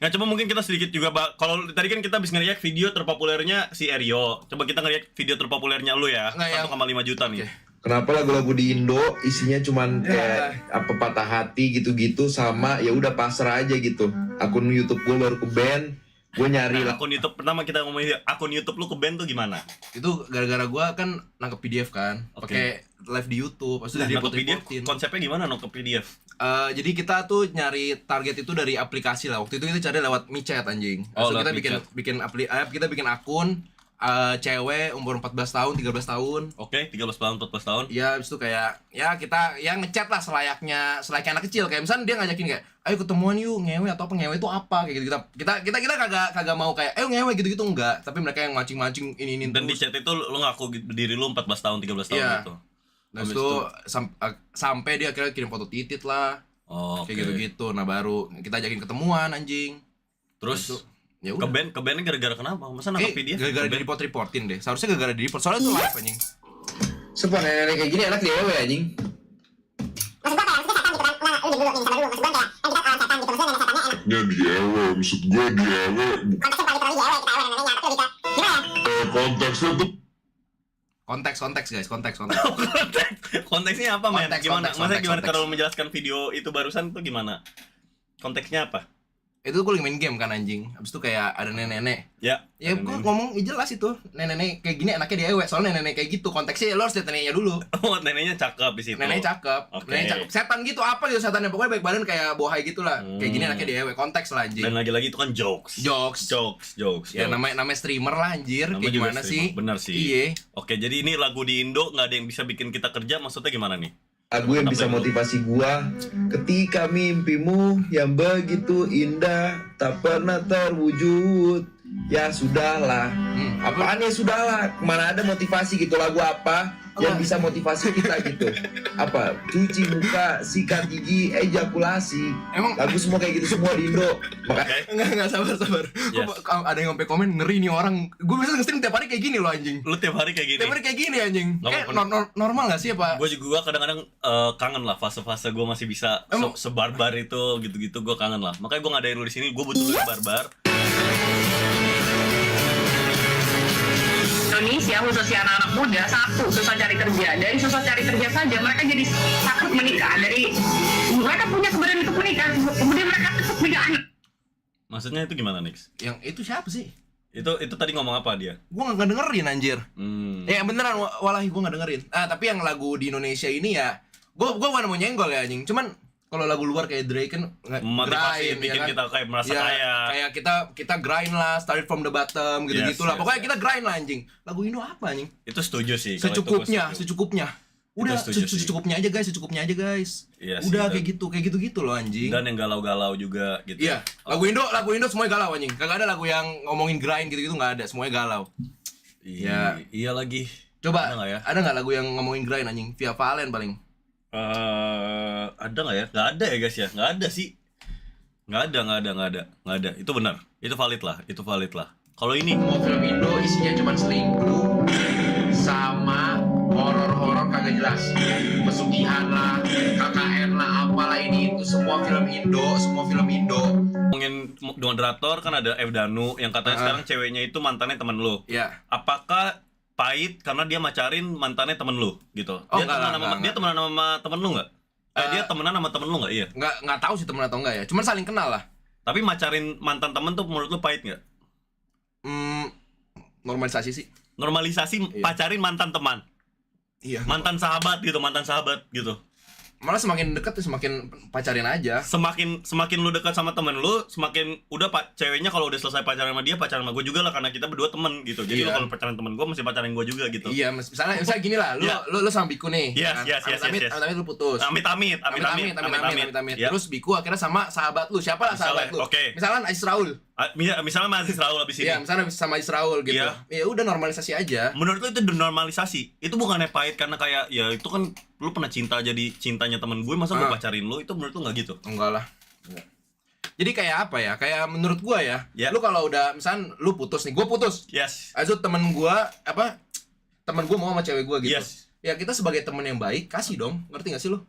Ya coba mungkin kita sedikit juga kalau tadi kan kita habis ngeriak video terpopulernya si Erio. Coba kita ngeriak video terpopulernya lu ya. Nggak, yang- 1,5 juta nih. Oke. Kenapa lagu-lagu di Indo isinya cuman kayak apa patah hati gitu-gitu sama ya udah pasrah aja gitu. Akun YouTube gue baru ke band, gue nyari lah. Akun YouTube pertama kita ngomongin akun YouTube lu ke band tuh gimana? Itu gara-gara gue kan nangkep PDF kan, Oke. pakai live di YouTube. Pas udah Nah, ke PDF dipoto-potoin. konsepnya gimana ke PDF? Jadi kita tuh nyari target itu dari aplikasi lah. Waktu itu kita cari lewat micet anjing. Oh, So, kita lewat bikin akun cewek umur 14 tahun, 13 tahun. Oke, 13 tahun, 14 tahun. Ya habis itu kayak ya kita yang ngechat lah selayaknya anak kecil. Kayak misalnya dia ngajakin kayak ayo ketemuan yuk ngewe atau apa, ngewe itu apa kayak gitu. Kita kagak mau kayak ayo ngewe gitu-gitu enggak, tapi mereka yang mancing-mancing ini Dan di chat itu lu ngaku diri lu 14 tahun, 13 tahun Iya. gitu. Habis Habis itu sampai dia akhirnya kirim foto titit lah. Oh, Kayak gitu-gitu. Nah baru kita ajakin ketemuan anjing. Terus Habis itu, Ya Ke udah. band gara-gara kenapa? Masa nangkep dia? Gara-gara di report-reportin deh. Seharusnya gara-gara di report. Soalnya itu live anjing. Sumpah nenek kayak gini enak di ewe anjing. Nya di ewe, maksud gue di ewe. Konteksnya tuh Konteks guys, konteks. Konteksnya apa, men? Gimana? Masa gimana Konteks. kalau menjelaskan video itu barusan tuh gimana? Konteksnya apa? Itu gue lagi main game kan anjing. Abis itu kayak ada nenek-nenek. Ya. Ya gue ngomong jelas itu. Nenek-nenek kayak gini enaknya di ewe. Soalnya nenek-nenek kayak gitu. Konteksnya lo harus lihat neneknya dulu. Oh, neneknya cakep di situ. Neneknya cakep. Oke. Neneknya cakep. Setan gitu apa gitu setannya. Pokoknya baik badan kayak bohai gitu lah. Kayak gini enaknya di ewe. Konteks lah anjing. Dan lagi-lagi itu kan jokes. Jokes. Ya namanya streamer lah anjir. Namanya Kayak juga gimana streamer. sih? Benar sih. Iya. Oke, jadi ini lagu di Indo nggak ada yang bisa bikin kita kerja, maksudnya gimana nih? Lagu yang bisa motivasi gua ketika mimpimu yang begitu indah tak pernah terwujud. Ya sudahlah. Apaan ya sudahlah? Mana ada motivasi gitu, lagu apa yang bisa motivasi kita gitu? Apa? Cuci muka, sikat gigi, ejakulasi. Emang Lagu semua kayak gitu semua di Indo. Makanya Enggak sabar. Yes. Ada yang sampai komen ngeri nih orang. Gue biasa nge-stream tiap hari kayak gini loh anjing. Lu tiap hari kayak gini. Tiap hari kayak gini anjing. Nggak Normal gak sih apa? Gue juga kadang-kadang kangen lah fase-fase gue masih bisa sebarbar itu gitu-gitu, gue kangen lah. Makanya gue ngadain lu di sini, gue butuh lu yang barbar. Indonesia khususnya anak-anak muda satu susah cari kerja. Dari susah cari kerja saja mereka jadi takut menikah. Dari mereka punya keberanian untuk menikah, kemudian mereka tetap punya anak. Maksudnya itu gimana, Nix? Yang itu siapa sih? Itu tadi ngomong apa dia? Gue gak dengerin anjir. Ya beneran walahi gue gak dengerin. Tapi yang lagu di Indonesia ini ya gue bukan mau nyenggol ya anjing. Cuman kalau lagu luar kayak Drake kan motivasi grind, bikin ya kan? kita kayak merasa kaya. Kayak kita grind lah, started from the bottom gitu-gitu lah. Yes, Pokoknya kita grind lah anjing. Lagu Indo apa anjing? Itu setuju sih. kalau itu Secukupnya, gua setuju. secukupnya. Udah setuju sih. secukupnya aja guys. Iya sih, Udah dan- kayak gitu loh anjing. Dan yang galau-galau juga gitu. Iya, lagu Indo semuanya galau anjing. Kagak ada lagu yang ngomongin grind gitu-gitu, nggak ada, semuanya galau. Iya lagi. Coba Ada nggak ya? ada nggak lagu yang ngomongin grind anjing? Via Valen paling. Ada nggak ya? Nggak ada ya guys ya? Nggak ada sih. Nggak ada. Itu benar. Itu valid lah. Kalau ini Semua film Indo isinya cuma selingkuh sama horor-horor kagak jelas. Pesugihan lah, KKN lah, apalah ini itu semua film Indo. ngomongin moderator kan ada F Danu yang katanya sekarang ceweknya itu mantannya temen lu. Iya. Apakah pahit karena dia macarin mantannya temen lu gitu? Oh, Dia temenan sama temen lu nggak? Dia temenan sama temen lu nggak? Iya. Nggak tahu sih temen atau enggak ya. Cuman saling kenal lah. Tapi macarin mantan temen tuh menurut lu pahit nggak? Normalisasi sih. Normalisasi pacarin mantan teman. Iya. Mantan sahabat gitu. Malah semakin dekat tuh semakin pacarin aja. Semakin lu dekat sama temen lu, semakin udah ceweknya kalau udah selesai pacaran sama dia, pacaran sama gue juga lah karena kita berdua temen gitu. Jadi lu kalau pacaran temen gue mesti pacaran gue juga gitu. Iya, misalnya gini lah, lu sama Biku nih. Yes. Amit lu putus. Amit. Terus Biku akhirnya sama sahabat lu. Siapa lah sahabat lu? Oke. Misalnya Aziz Raul. Misalnya Aziz Raul abis ini. Iya, misalnya sama Aziz Raul gitu. Iya. Ya udah normalisasi aja. Menurut lu itu normalisasi? Itu bukannya pahit karena kayak ya itu kan lu pernah cinta jadi cintanya temen gue, masa gue pacarin lu? Itu menurut lu nggak gitu? Enggak lah. Jadi kayak apa ya? Kayak menurut gua ya. Lu kalau udah misalnya lu putus nih, gua putus. Yes. Azut temen gua temen gua mau sama cewek gua gitu. Yes. Ya kita sebagai temen yang baik kasih dong. Ngerti gak sih lu?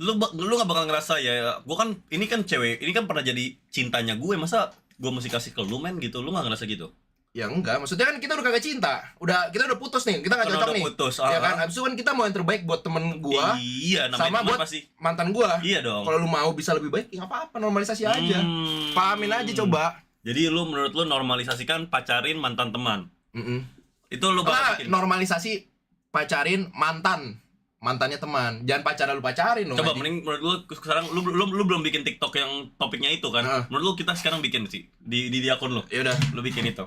Lu gak bakal ngerasa ya gua kan ini kan cewek, ini kan pernah jadi cintanya gue, masa gue mesti kasih ke lu men gitu? Lu gak ngerasa gitu? Ya enggak, maksudnya kan kita udah kagak cinta. Kita udah putus nih, kita gak cocok nih. Putus, ya kan? Abis itu kan kita mau yang terbaik buat temen gua. Iya, sama buat pasti. mantan gua. Iya dong. Kalau lu mau bisa lebih baik, ya apa-apa, normalisasi aja. Pahamin aja coba. Jadi menurut lu normalisasikan pacarin mantan teman. Itu lu bakal bikin. Normalisasi pacarin mantannya teman. Jangan pacaran lu pacarin dong. Coba mending menurut lu sekarang lu belum bikin TikTok yang topiknya itu kan. Menurut lu kita sekarang bikin sih di akun lu. Ya udah, lu bikin itu.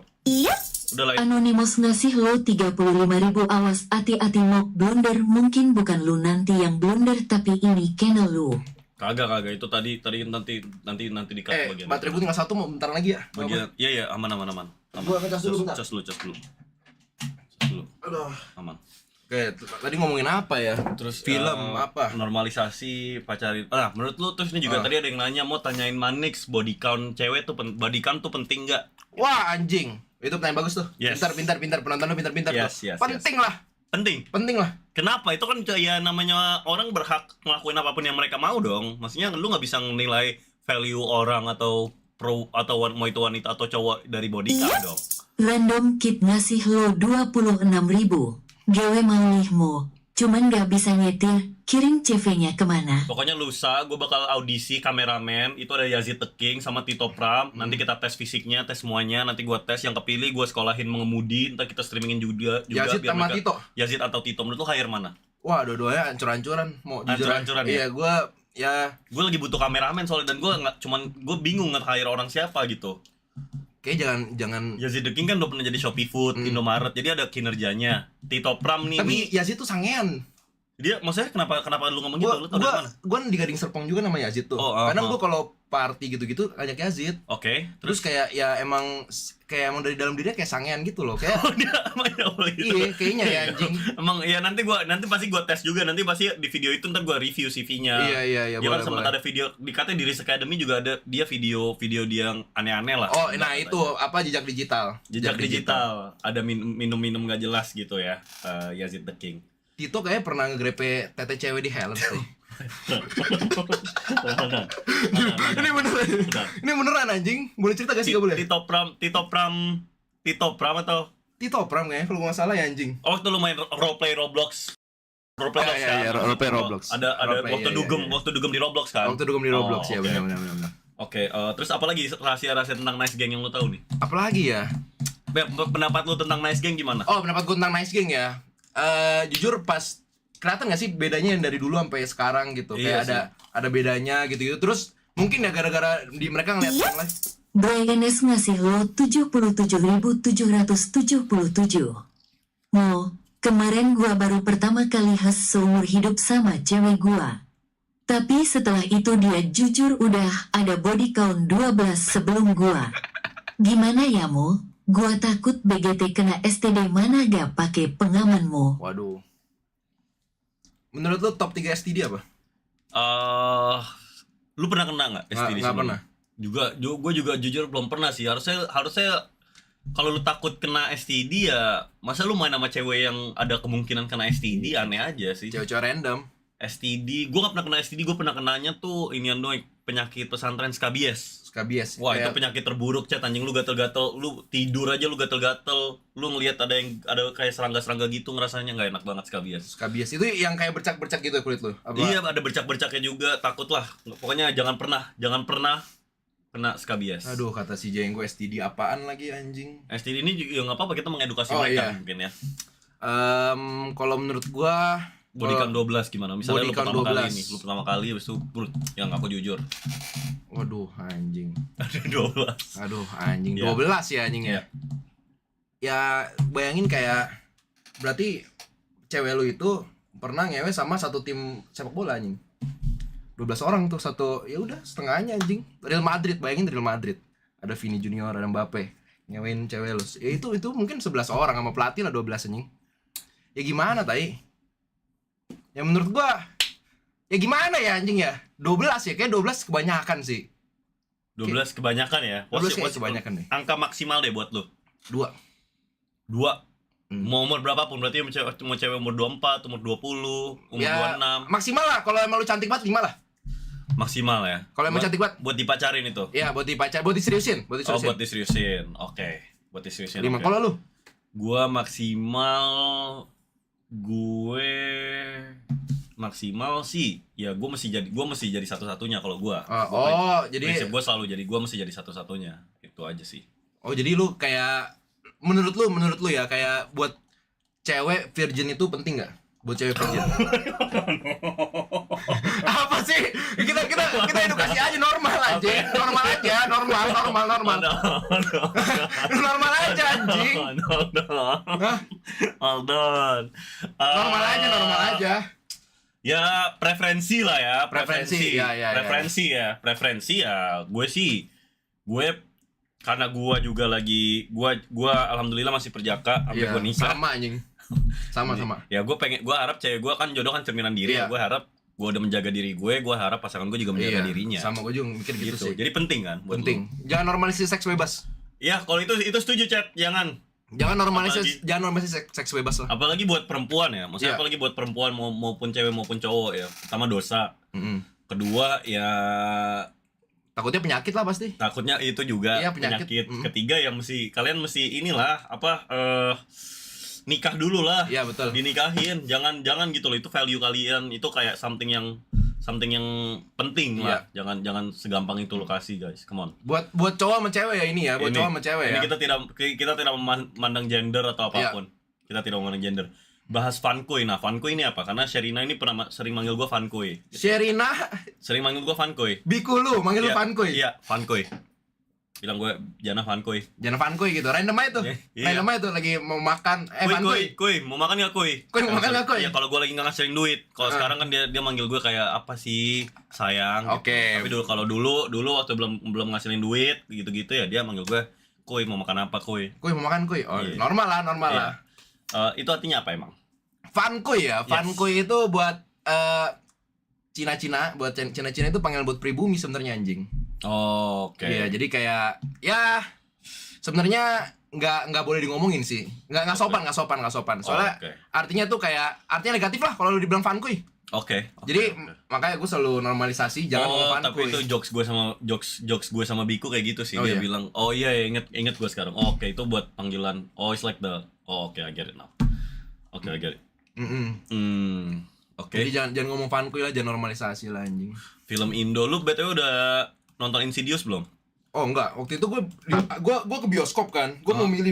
Udah lah. Anonymous ngasih lo 35.000, awas hati-hati mock blunder, mungkin bukan lu nanti yang blunder tapi ini channel lu. Kagak itu tadi nanti di cut bagian. baterai gue tinggal 1 mau bentar lagi ya. Bagian iya aman. Gua ngecas dulu bentar. Cas dulu. Aduh. Aman. Oke, tadi ngomongin apa ya? Terus film apa? Normalisasi pacarin. Menurut lu terus ini juga tadi ada yang nanya mau tanyain Manix body count cewek tuh body count tuh penting nggak? Wah anjing, itu pertanyaan bagus tuh. Yes. Pintar, penonton lu pintar Yes, tuh. yes, Penting lah. Penting lah. Kenapa? Itu kan ya namanya orang berhak ngelakuin apapun yang mereka mau dong. Maksudnya lu nggak bisa menilai value orang atau pro atau mau itu wanita atau cowok dari body count dong. Random Kid ngasih lo 26.000. Gawe maulihmu, cuman gak bisa nyetir. Kirim CV-nya kemana? Pokoknya lusa gue bakal audisi kameramen. Itu ada Yazid The King sama Tito Pram. Nanti kita tes fisiknya, tes semuanya. Nanti gue tes, yang kepilih gue sekolahin mengemudi. Ntar kita streamingin juga Yazid biar sama mereka... Tito? Yazid atau Tito, menurut lu hire mana? Wah dua-duanya ancur-ancuran. Mau jujur Ancur-ancuran ya? Iya Gue lagi butuh kameramen soalnya. Dan gue bingung nge-hire orang siapa gitu. Kayak jangan Yazid The King kan udah pernah jadi Shopee Food, Indomaret, jadi ada kinerjanya. Tito Pram nih. Tapi Yazid tuh sangean. Dia maksudnya kenapa lu ngomong gitu? Lu tau dari mana? Gua di Gading Serpong juga nama Yazid tuh. Kadang gua kalau party gitu-gitu ajak Yazid. Oke. Terus kayak ya emang dari dalam dirinya kayak sangean gitu loh. Kayak gitu. Iya, kayaknya ya anjing. Emang ya nanti pasti gua tes juga, nanti pasti di video itu ntar gua review CV-nya. Iya, Dia kan sempat ada video dikatanya di Risk Academy juga ada dia video dia yang aneh-aneh lah. Oh, nah itu apa jejak digital. Jejak digital. Ada minum-minum gak jelas gitu ya. Yazid The King. Tito kayaknya pernah ngegrepe tete cewek di Helm sih. Ini beneran anjing. Boleh cerita gak sih? Gak boleh? Tito Pram atau Tito Pram kayaknya kalau nggak salah ya anjing. Oh, itu lu main roleplay Roblox. Roleplay Roblox. Ada waktu dugem di Roblox kan? Waktu dugem di Roblox ya, benar. Oke, terus apa lagi rahasia-rahasia tentang Nice Gang yang lu tahu nih? Apalagi ya? Pendapat lu tentang Nice Gang gimana? Oh, pendapat gue tentang Nice Gang ya. Jujur pas kelihatan gak sih bedanya yang dari dulu sampai sekarang gitu. Iya, kayak ada bedanya gitu. Terus mungkin ya gara-gara di mereka ngeliat yang live. Brianes ngasih lo 77.777. Mo, kemarin gua baru pertama kali seumur hidup sama cewek gua. Tapi setelah itu dia jujur udah ada body count 12 sebelum gua. Gimana ya Mo? Gua takut BGT kena STD mana gak pakai pengamanmu. Waduh. Menurut lu top 3 STD apa? Lu pernah kena nggak STD? Nggak pernah. Gue juga jujur belum pernah sih. Harusnya kalau lu takut kena STD ya, masa lu main sama cewek yang ada kemungkinan kena STD? Aneh aja sih. Cewek-cewek random. STD, gue gak pernah kena STD. Gue pernah kenanya tuh inian doang, penyakit pesantren skabies. Wah, itu penyakit terburuk, Chat. Anjing, lu gatel-gatel, lu tidur aja lu gatel-gatel, lu ngelihat ada kayak serangga-serangga gitu, ngerasanya nggak enak banget skabies itu yang kayak bercak-bercak gitu kulit lu? Apa? Iya, ada bercak-bercaknya juga. Takut lah, pokoknya jangan pernah kena skabies. Aduh, kata si Jenggo STD apaan lagi anjing? STD ini juga nggak apa-apa, kita mengedukasi mereka mungkin ya. Kalau menurut gua body count 12 gimana? Misalnya lu pertama 12. kali nih, habis itu yang aku jujur. Waduh, anjing. Ada 12. Aduh, anjing. 12 ya anjing ya. Ya, bayangin kayak berarti cewek lu itu pernah ngewe sama satu tim sepak bola anjing. 12 orang tuh satu, ya udah setengahnya anjing. Real Madrid, bayangin Real Madrid. Ada Vini Junior, ada Mbappe. Ngewein cewek lu. Ya itu mungkin 11 orang sama pelatih lah 12 anjing. Ya gimana, tai? Ya menurut gua ya gimana ya anjing ya? 12 ya, kayak 12 kebanyakan sih. 12 kebanyakan ya? 12 kayak kebanyakan deh. Angka maksimal deh buat lu? 2. Mau umur berapapun, berarti mau cewek umur 24, umur 20, umur ya, 26. Maksimal lah, kalau emang lu cantik banget 5 lah. Maksimal ya? Kalau emang cantik banget. Buat dipacarin itu? Iya, buat diseriusin. Oh, buat diseriusin, oke. Buat diseriusin, 5, kalau lu? Gua maksimal sih ya gue mesti jadi satu-satunya kalau gue. Jadi gue selalu gue mesti jadi satu-satunya, itu aja sih. Oh, jadi lu kayak menurut lu ya, kayak buat cewek virgin itu penting nggak? Buat cewek virgin. Apa sih? Kita edukasi aja normal aja normal aja anjing. Normal aja. Ya preferensi lah ya, preferensi ya. Gue karena gue juga lagi gue alhamdulillah masih perjaka sampai gue nikah. Sama anjing. Sama. Ya gue harap cewek gue kan jodoh kan cerminan diri ya. Gue harap gue udah menjaga diri gue harap pasangan gue juga menjaga dirinya. Sama gue juga mikir gitu sih. Jadi penting kan? Penting. Jangan normalisasi seks bebas. Ya, kalau itu setuju, Chat. Jangan normalisasi seks bebas lah. Apalagi buat perempuan ya. Maksudnya Iya. apalagi buat perempuan maupun cewek maupun cowok ya. Pertama dosa. Kedua ya Takutnya penyakit lah pasti. takutnya itu juga Iya, penyakit. Ketiga yang kalian mesti inilah nikah dulu lah. Iya, betul. Dinikahin. Jangan gitu loh, itu value kalian. Itu kayak something yang penting lah. Jangan segampang itu lokasi, guys. Come on. Buat cowok sama cewek ya ini ya, buat cowok sama cewek Ini ya. kita tidak memandang gender atau apapun. Kita tidak memandang gender. Bahas fankoy. Nah, fankoy ini apa? Karena Sherina ini pernah sering manggil gua fankoy. Sherina Sering manggil gua fankoy. Biku lu manggil lu fankoy. Iya, fankoy. Bilang gue Jana fankoy. Jangan fankoy gitu. Random aja tuh. Iya. Random aja tuh lagi mau makan fankoy. Kuy, mau makan nggak kuy? Kuy, mau makan nggak, kuy? Iya, kalau gue lagi nggak ngasilin duit. Kalau sekarang kan dia manggil gue kayak apa sih, sayang. Oke. Tapi dulu waktu belum ngasilin duit gitu-gitu ya, dia manggil gue, kuy mau makan apa kuy? Kuy mau makan kuy. Oh, Iya. normal lah. Iya. Itu artinya apa emang? Fankoy ya. Fankoy itu buat Cina-Cina, buat Cina-Cina itu panggilan buat pribumi sebenarnya anjing. Oke. Iya, jadi kayak ya sebenarnya nggak boleh di ngomongin sih. Nggak sopan. Soalnya artinya tuh kayak artinya negatif lah kalau lu dibilang fankuy. Oke. Jadi makanya gue selalu normalisasi jangan ngomong tapi fankuy. itu jokes gue sama Biku kayak gitu sih. Oh, Dia iya? bilang, "Oh iya, inget gue sekarang." Oke, itu buat panggilan. Oh, it's like oke, I get it now. Oke, I get it. Oke. Jadi jangan ngomong fankuy lah, jangan normalisasi lah anjing. Film Indo, lu BTW udah nonton Insidious belum? Oh enggak, waktu itu gue ke bioskop kan. Gue mau milih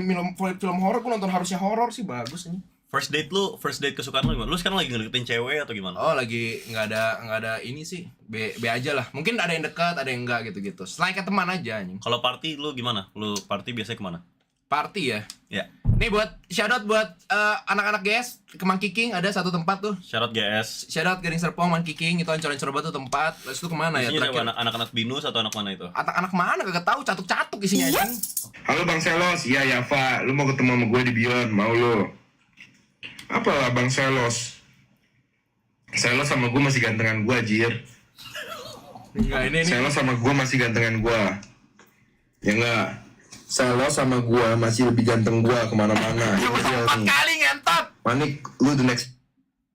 film horor, gue nonton harusnya horor sih, bagus nih. First date kesukaan lu gimana? Lu sekarang lagi ngedeketin cewek atau gimana? Oh, lagi nggak ada ini sih. B aja lah. Mungkin ada yang dekat, ada yang enggak gitu-gitu. Selain ke teman aja anjing. Kalau party lu gimana? Lu party biasanya kemana? Party ya. Ya. Nih buat shoutout buat anak-anak GS Kemang Kiking, ada satu tempat tuh. Syarat GS. Shoutout Gading Serpong, Man Kiking, itu ancur-ancur batu tempat. Terus itu kemana ya Isinya terakhir? anak-anak binus atau anak mana itu? Anak mana kagak tahu, catuk-catuk isinya anjing. Halo Bang Selos, iya Yafa, lu mau ketemu sama gue di Beyond, mau lu? Apalah Bang Selos? Selos sama gue masih gantengan gue, Jir. Enggak, ini Selos sama gue masih gantengan gue. Ya enggak? Selos sama gua masih lebih ganteng gua kemana-mana. ya udah 4 kali ngentot. Manik, lu the next.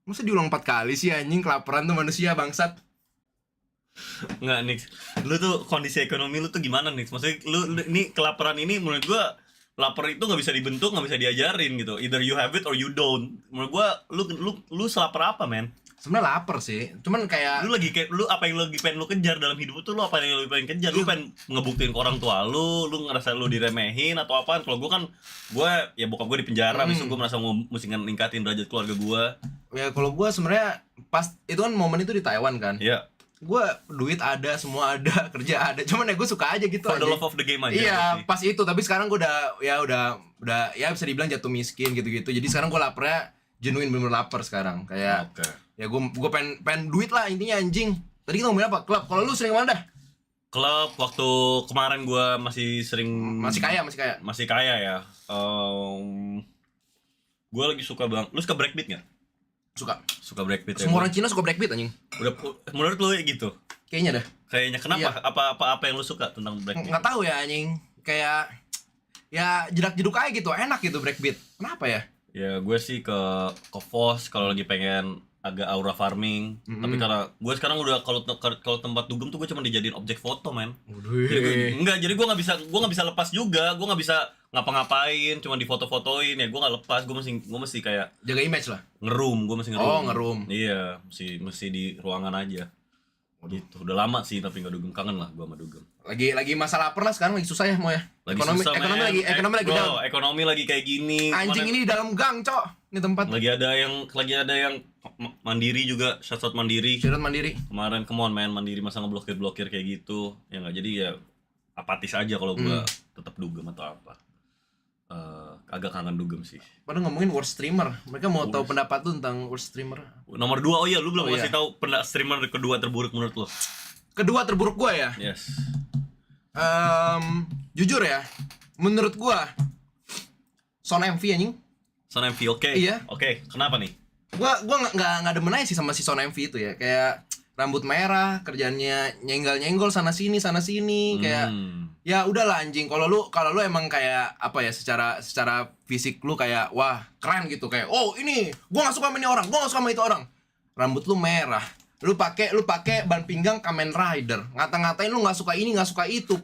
Masa diulang 4 kali sih anjing, kelaparan tuh manusia bangsat. Enggak, Nix. Lu tuh kondisi ekonomi lu tuh gimana, Nix? Maksudnya lu ini kelaparan ini menurut gua lapar itu nggak bisa dibentuk, nggak bisa diajarin gitu. Either you have it or you don't. Menurut gua lu selapar apa, men? Sebenarnya lapar sih, cuman kayak Lu apa yang lagi pengen lu kejar dalam hidup lu apa yang lu pengen kejar? Lu pengen ngebuktiin ke orang tua lu ngerasa lu diremehin atau apaan? Kalau gua ya bokap gua di penjara, habis itu gua merasa mesti ningkatin derajat keluarga gua. ya kalau gua sebenarnya pas itu kan momen itu di Taiwan kan. Iya. Gua duit ada, semua ada, kerja ada. Cuman ya gua suka aja gitu For aja. the love of the game aja. Iya, pasti. pas itu. Tapi sekarang gua udah ya bisa dibilang jatuh miskin gitu-gitu. Jadi sekarang gua laparnya genuine, bener-bener lapar sekarang. Kayak ya gua pengen duit lah intinya anjing. Tadi kita ngomongin apa? Klub. Kalau lu sering mana dah? Klub waktu kemarin gua masih kaya ya. Gua lagi suka banget. Lu suka breakbeat nggak? Suka breakbeat. Semua orang Cina suka breakbeat anjing. Udah menurut lu gitu? Kayaknya dah. Kayaknya kenapa? Iya. Apa yang lu suka tentang breakbeat? Nggak tahu ya anjing. Kayak ya jedak-jeduk aja gitu, enak gitu breakbeat. Kenapa ya? Ya gue sih ke FOS kalau lagi pengen agak aura farming. Tapi karena gue sekarang udah kalau tempat dugem tuh gue cuma dijadiin objek foto, men. Jadi gue nggak bisa lepas juga. Gue nggak bisa ngapa-ngapain, cuma difoto-fotoin ya. Gue nggak lepas. Gue mesti kayak jaga image lah. Gue mesti ngeroom. Oh, ngeroom. Iya, mesti di ruangan aja. Gitu. Udah lama sih tapi nggak dugem, kangen lah gue sama dugem. Lagi masa lapar lah sekarang, lagi susah ya mau ya. Ekonomi lagi down. Ekonomi lagi kayak gini. Anjing ini di dalam gang, Cok. Ini tempat. Lagi ada yang Mandiri juga, shoutout Mandiri. Shoutout Mandiri. Kemarin come on man, Mandiri masa ngeblokir kayak gitu. Ya enggak, jadi ya apatis aja kalau gua tetap dugem atau apa. Agak kangen dugem sih. Padahal ngomongin worst streamer. Mereka mau tahu pendapat lu tentang worst streamer. Nomor 2, oh iya lu belum kasih tahu streamer kedua terburuk menurut lu. Kedua terburuk gua ya? Yes. Jujur ya, menurut gua Son MV anjing. Son MV oke. Iya. Oke, kenapa nih? Gua nggak demen aja sih sama si Son MV itu ya. Kayak rambut merah, kerjaannya nyenggol sana sini, kayak ya udahlah anjing. Kalau lu emang kayak apa ya, secara fisik lu kayak wah keren gitu, kayak oh ini gua nggak suka sama ini orang, gua nggak suka sama itu orang. Rambut lu merah, lu pakai ban pinggang Kamen Rider, ngata-ngatain lu nggak suka ini nggak suka itu,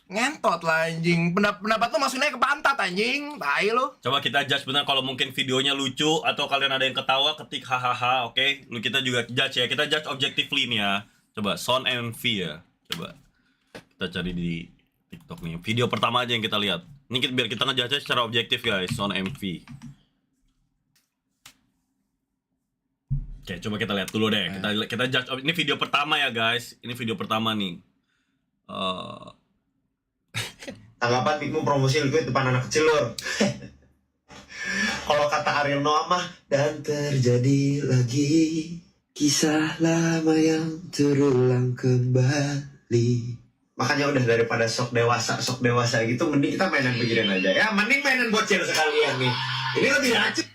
ngentot lah anjing. Pendapat lu masukin aja ke pantat anjing, tai lu. Coba kita judge benar, kalau mungkin videonya lucu atau kalian ada yang ketawa ketik hahaha, oke? Lu kita juga judge ya, kita judge objectively nih ya. Coba Son MV ya, coba kita cari di TikTok nih. Video pertama aja yang kita lihat. Ini biar kita ngejudge secara objektif guys, Son MV. Oke, coba kita lihat dulu deh. Kita judge. Ini video pertama ya guys. Ini video pertama nih. Tanggapan Pikmu promosi liquid depan anak kecil lur. Kalau kata Ariel Noah mah, dan terjadi lagi kisah lama yang terulang kembali. Makanya udah daripada sok dewasa gitu, mending kita mainan beginian aja ya. Mending mainan bocil sekalian nih. Ini lebih racun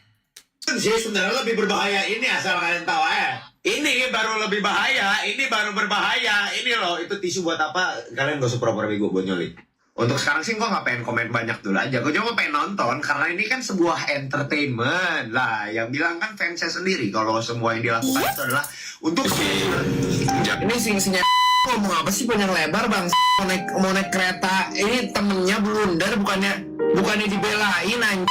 sih, sebenarnya lebih berbahaya ini, asal kalian tahu ya. Ini baru lebih bahaya, ini baru berbahaya. Ini loh, itu tisu buat apa? Kalian gak usah pura-pura bego buat nyolip. Untuk sekarang sih gue gak pengen komen banyak dulu aja. Gue cuma pengen nonton, karena ini kan sebuah entertainment. Lah, yang bilang kan fansnya sendiri kalau semua yang dilakukan itu adalah untuk Ini singsinya ngomong apa sih panjang lebar bang? Mau naik kereta, ini temennya blunder, bukannya dibelain anjing.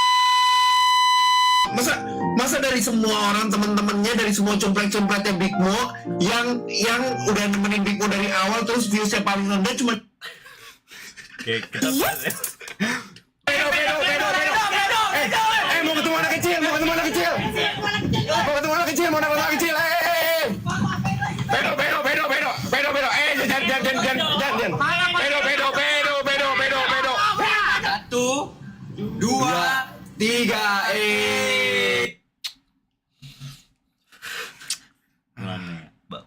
Masa dari semua orang temen-temennya, dari semua cemplek-cempletnya Big Mo yang udah nemenin Big Mo dari awal, terus viewsnya paling rendah cuma. Oke, kita bahas ya. Mau ketemu anak kecil, mau ketemu anak kecil, jangan. 1, 2, 3,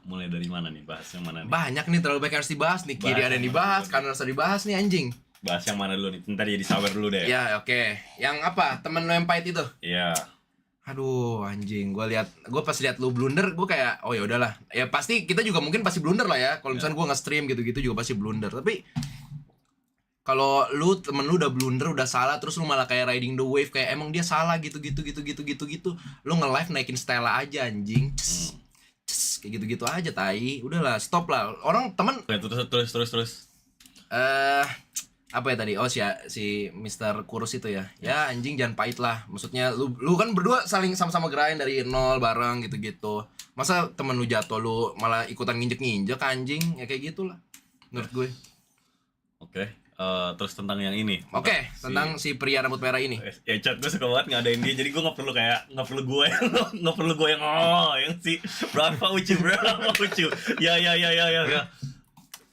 Mulai dari mana nih? Bahas yang mana nih? Banyak nih, terlalu banyak harus dibahas nih. Kiri ada yang dibahas, kanan harus dibahas nih anjing. Bahas yang mana dulu nih? Ntar jadi sawer dulu deh. Ya oke. Yang apa? Temen lo yang pahit itu? Iya. Aduh anjing, gue pas lihat lu blunder, gue kayak oh ya udahlah. Ya pasti kita juga mungkin pasti blunder lah ya. Kalau misalnya gue nge-stream gitu-gitu juga pasti blunder. Tapi kalau temen lu udah blunder, udah salah, terus lu malah kayak riding the wave, kayak emang dia salah gitu. Lu nge-live naikin Stella aja anjing. Kayak gitu-gitu aja tai. Udahlah, stop lah. Orang temen Terus. apa ya tadi? Oh si Mr. Kurus itu ya. Ya anjing jangan pahit lah. Maksudnya lu kan berdua saling sama-sama grind dari nol bareng gitu-gitu. Masa temen lu jatuh lu malah ikutan nginjek anjing? Ya kayak gitulah menurut gue. Oke. Terus tentang yang ini. Oke, tentang si pria rambut merah ini. Ya chat gue suka banget ngadain dia, jadi gue nggak perlu gue yang si berapa ucu. Ya.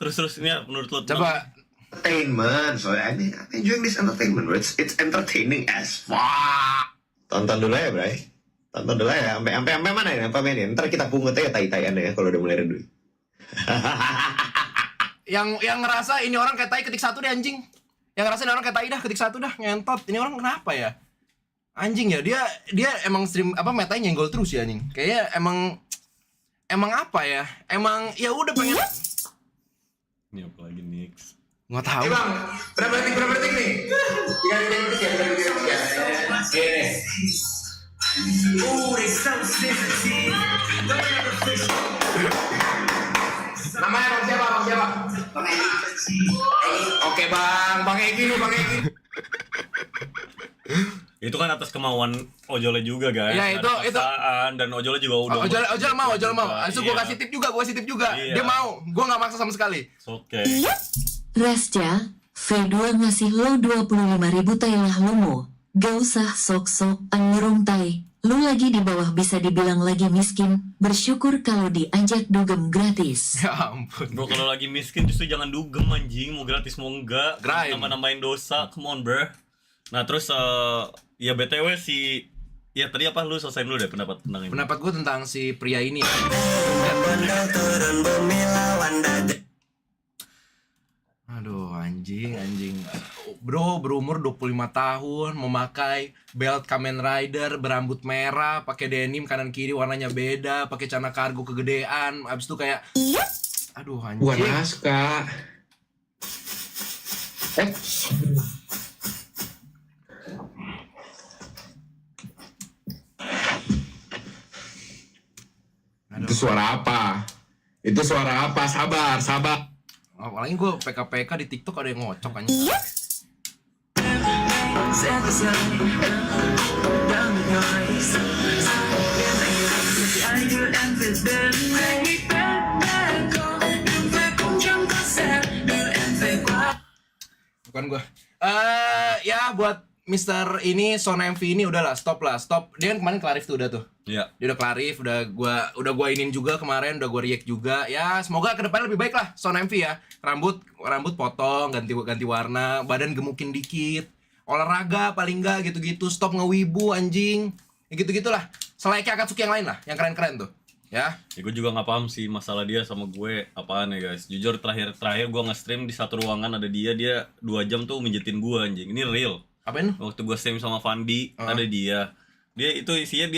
Terus ini ya, menurut lo coba entertainment. So I'm enjoying this entertainment. It's entertaining as fuck. Tonton dulu ya, Bray. Tonton dulu ya. Sampai mana ya? Sampai ini. Ntar kita pungut aja tai-taian ya kalau udah mulai redup. Yang ngerasa ini orang kayak tai ketik 1 deh anjing. Yang ngerasa ini orang kayak tai dah ketik 1 dah, ngentot. Ini orang kenapa ya? Anjing ya, dia emang stream apa metanya nyenggol terus ya anjing. Kayaknya emang apa ya? Emang ya udah pengen. Ini apa lagi next? Nggak tahu. Bang, berapa detik nih? 3 detik ya, 3 detik ya. Oke. Namanya Bang siapa? Bang Egi. Oke Bang Egi nih, Bang Egi. Itu kan atas kemauan Ojolnya juga guys. Ya itu. Dan Ojolnya juga udah. Ojol mau. Langsung gue kasih tip juga. Iya. Dia mau. Gue nggak maksa sama sekali. Oke. Rasca, V2 ngasih lo 25.000 tai lah lo mo. Gak usah sok-sok angurung tai. Lu lagi di bawah bisa dibilang lagi miskin. Bersyukur kalau diajak dugem gratis. Ya ampun. Bro, kalau lagi miskin justru jangan dugem anjing. Mau gratis mau enggak. Nambah-nambahin dosa. Come on bro. Nah terus ya BTW ya tadi apa lu selesai dulu deh pendapat tentang ini. Pendapat gue tentang si pria ini. Aduh anjing. Bro berumur 25 tahun, memakai belt Kamen Rider, berambut merah, pakai denim kanan kiri warnanya beda, pakai celana kargo kegedean, abis itu kayak aduh anjing. Buat naskah. Itu suara apa? Itu suara apa? Sabar. Apalagi gue PK di TikTok ada yang ngocok aja. Bukan gue. Ya buat Mister ini Son MV ini udahlah stop. Dia kan kemarin Clarif tuh udah tuh. Iya. Dia udah Clarif, udah gua inin juga kemarin, udah gua react juga. Ya semoga kedepannya lebih baik lah Son MV ya. Rambut potong, ganti warna, badan gemukin dikit. Olahraga paling enggak gitu-gitu, stop ngewibu anjing. Ya gitu-gitulah. Selayaknya Akatsuki yang lain lah, yang keren-keren tuh. Ya gue juga nggak paham sih masalah dia sama gue apaan ya guys. Jujur terakhir gue nge-stream di satu ruangan ada dia 2 jam tuh mijitin gue anjing. Ini real. Apain? Waktu gue stream sama Fandi ada dia itu isinya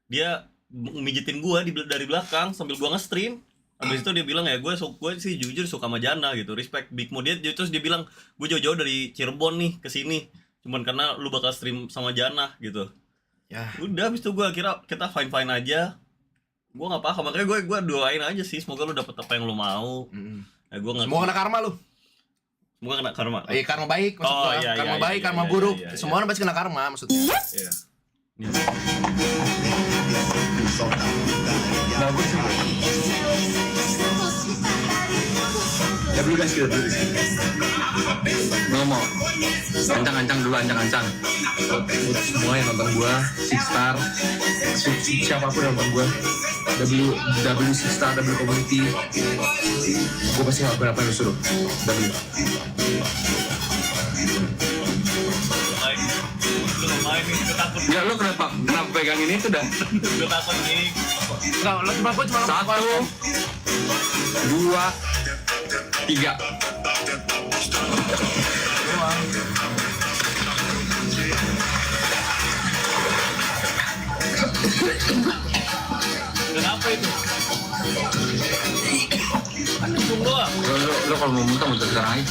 dia mijitin gue dari belakang sambil gue nge-stream. Habis itu dia bilang ya gue sih jujur suka sama Jana gitu, respect Big Mo. Terus dia bilang gue jauh-jauh dari Cirebon nih ke sini cuman karena lu bakal stream sama Jana gitu. Ya udah, habis itu gue kira kita fine aja. Gue nggak paham, makanya gue doain aja sih semoga lu dapet apa yang lu mau. Semoga kena karma lu. Semoga kena karma. Karma baik maksud gua. Karma baik, karma buruk. Semua orang pasti kena karma maksudnya. Iya. Bagus sih. W guys, kita dulu. Ngomong. Ancang dulu. Buat semua yang nonton gua, Six Star, siapapun yang nonton gua, W Six Star, W Community, gua pasti ngelakuin apa yang lu suruh. W. Ya lu kenapa pegangin itu dah? Gue takut nih. Enggak, lo cuma 1, 2, 3. Kenapa itu? Doang. Lo kalau mau muntah sekarang aja.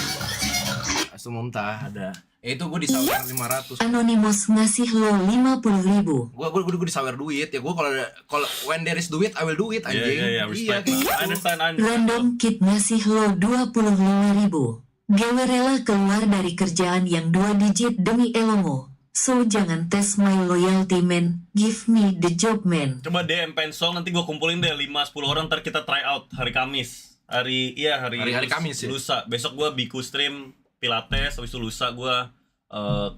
Langsung muntah ada. Itu gue disawer 500. Anonymous ngasih lo 50.000. Gue disawer duit ya. Gue kalau when there is duit I will do it anjing. Iya, respect. I understand. Random Kid ngasih lo 25.000. Gue rela keluar dari kerjaan yang 2 digit demi Elongo. So jangan tes my loyalty man. Give me the job man. Coba DM Pensong, nanti gue kumpulin deh 5-10 orang, ntar kita try out hari Kamis. Hari Kamis ya? Lusa. Besok gue biku stream Pilates, habis itu lusa gue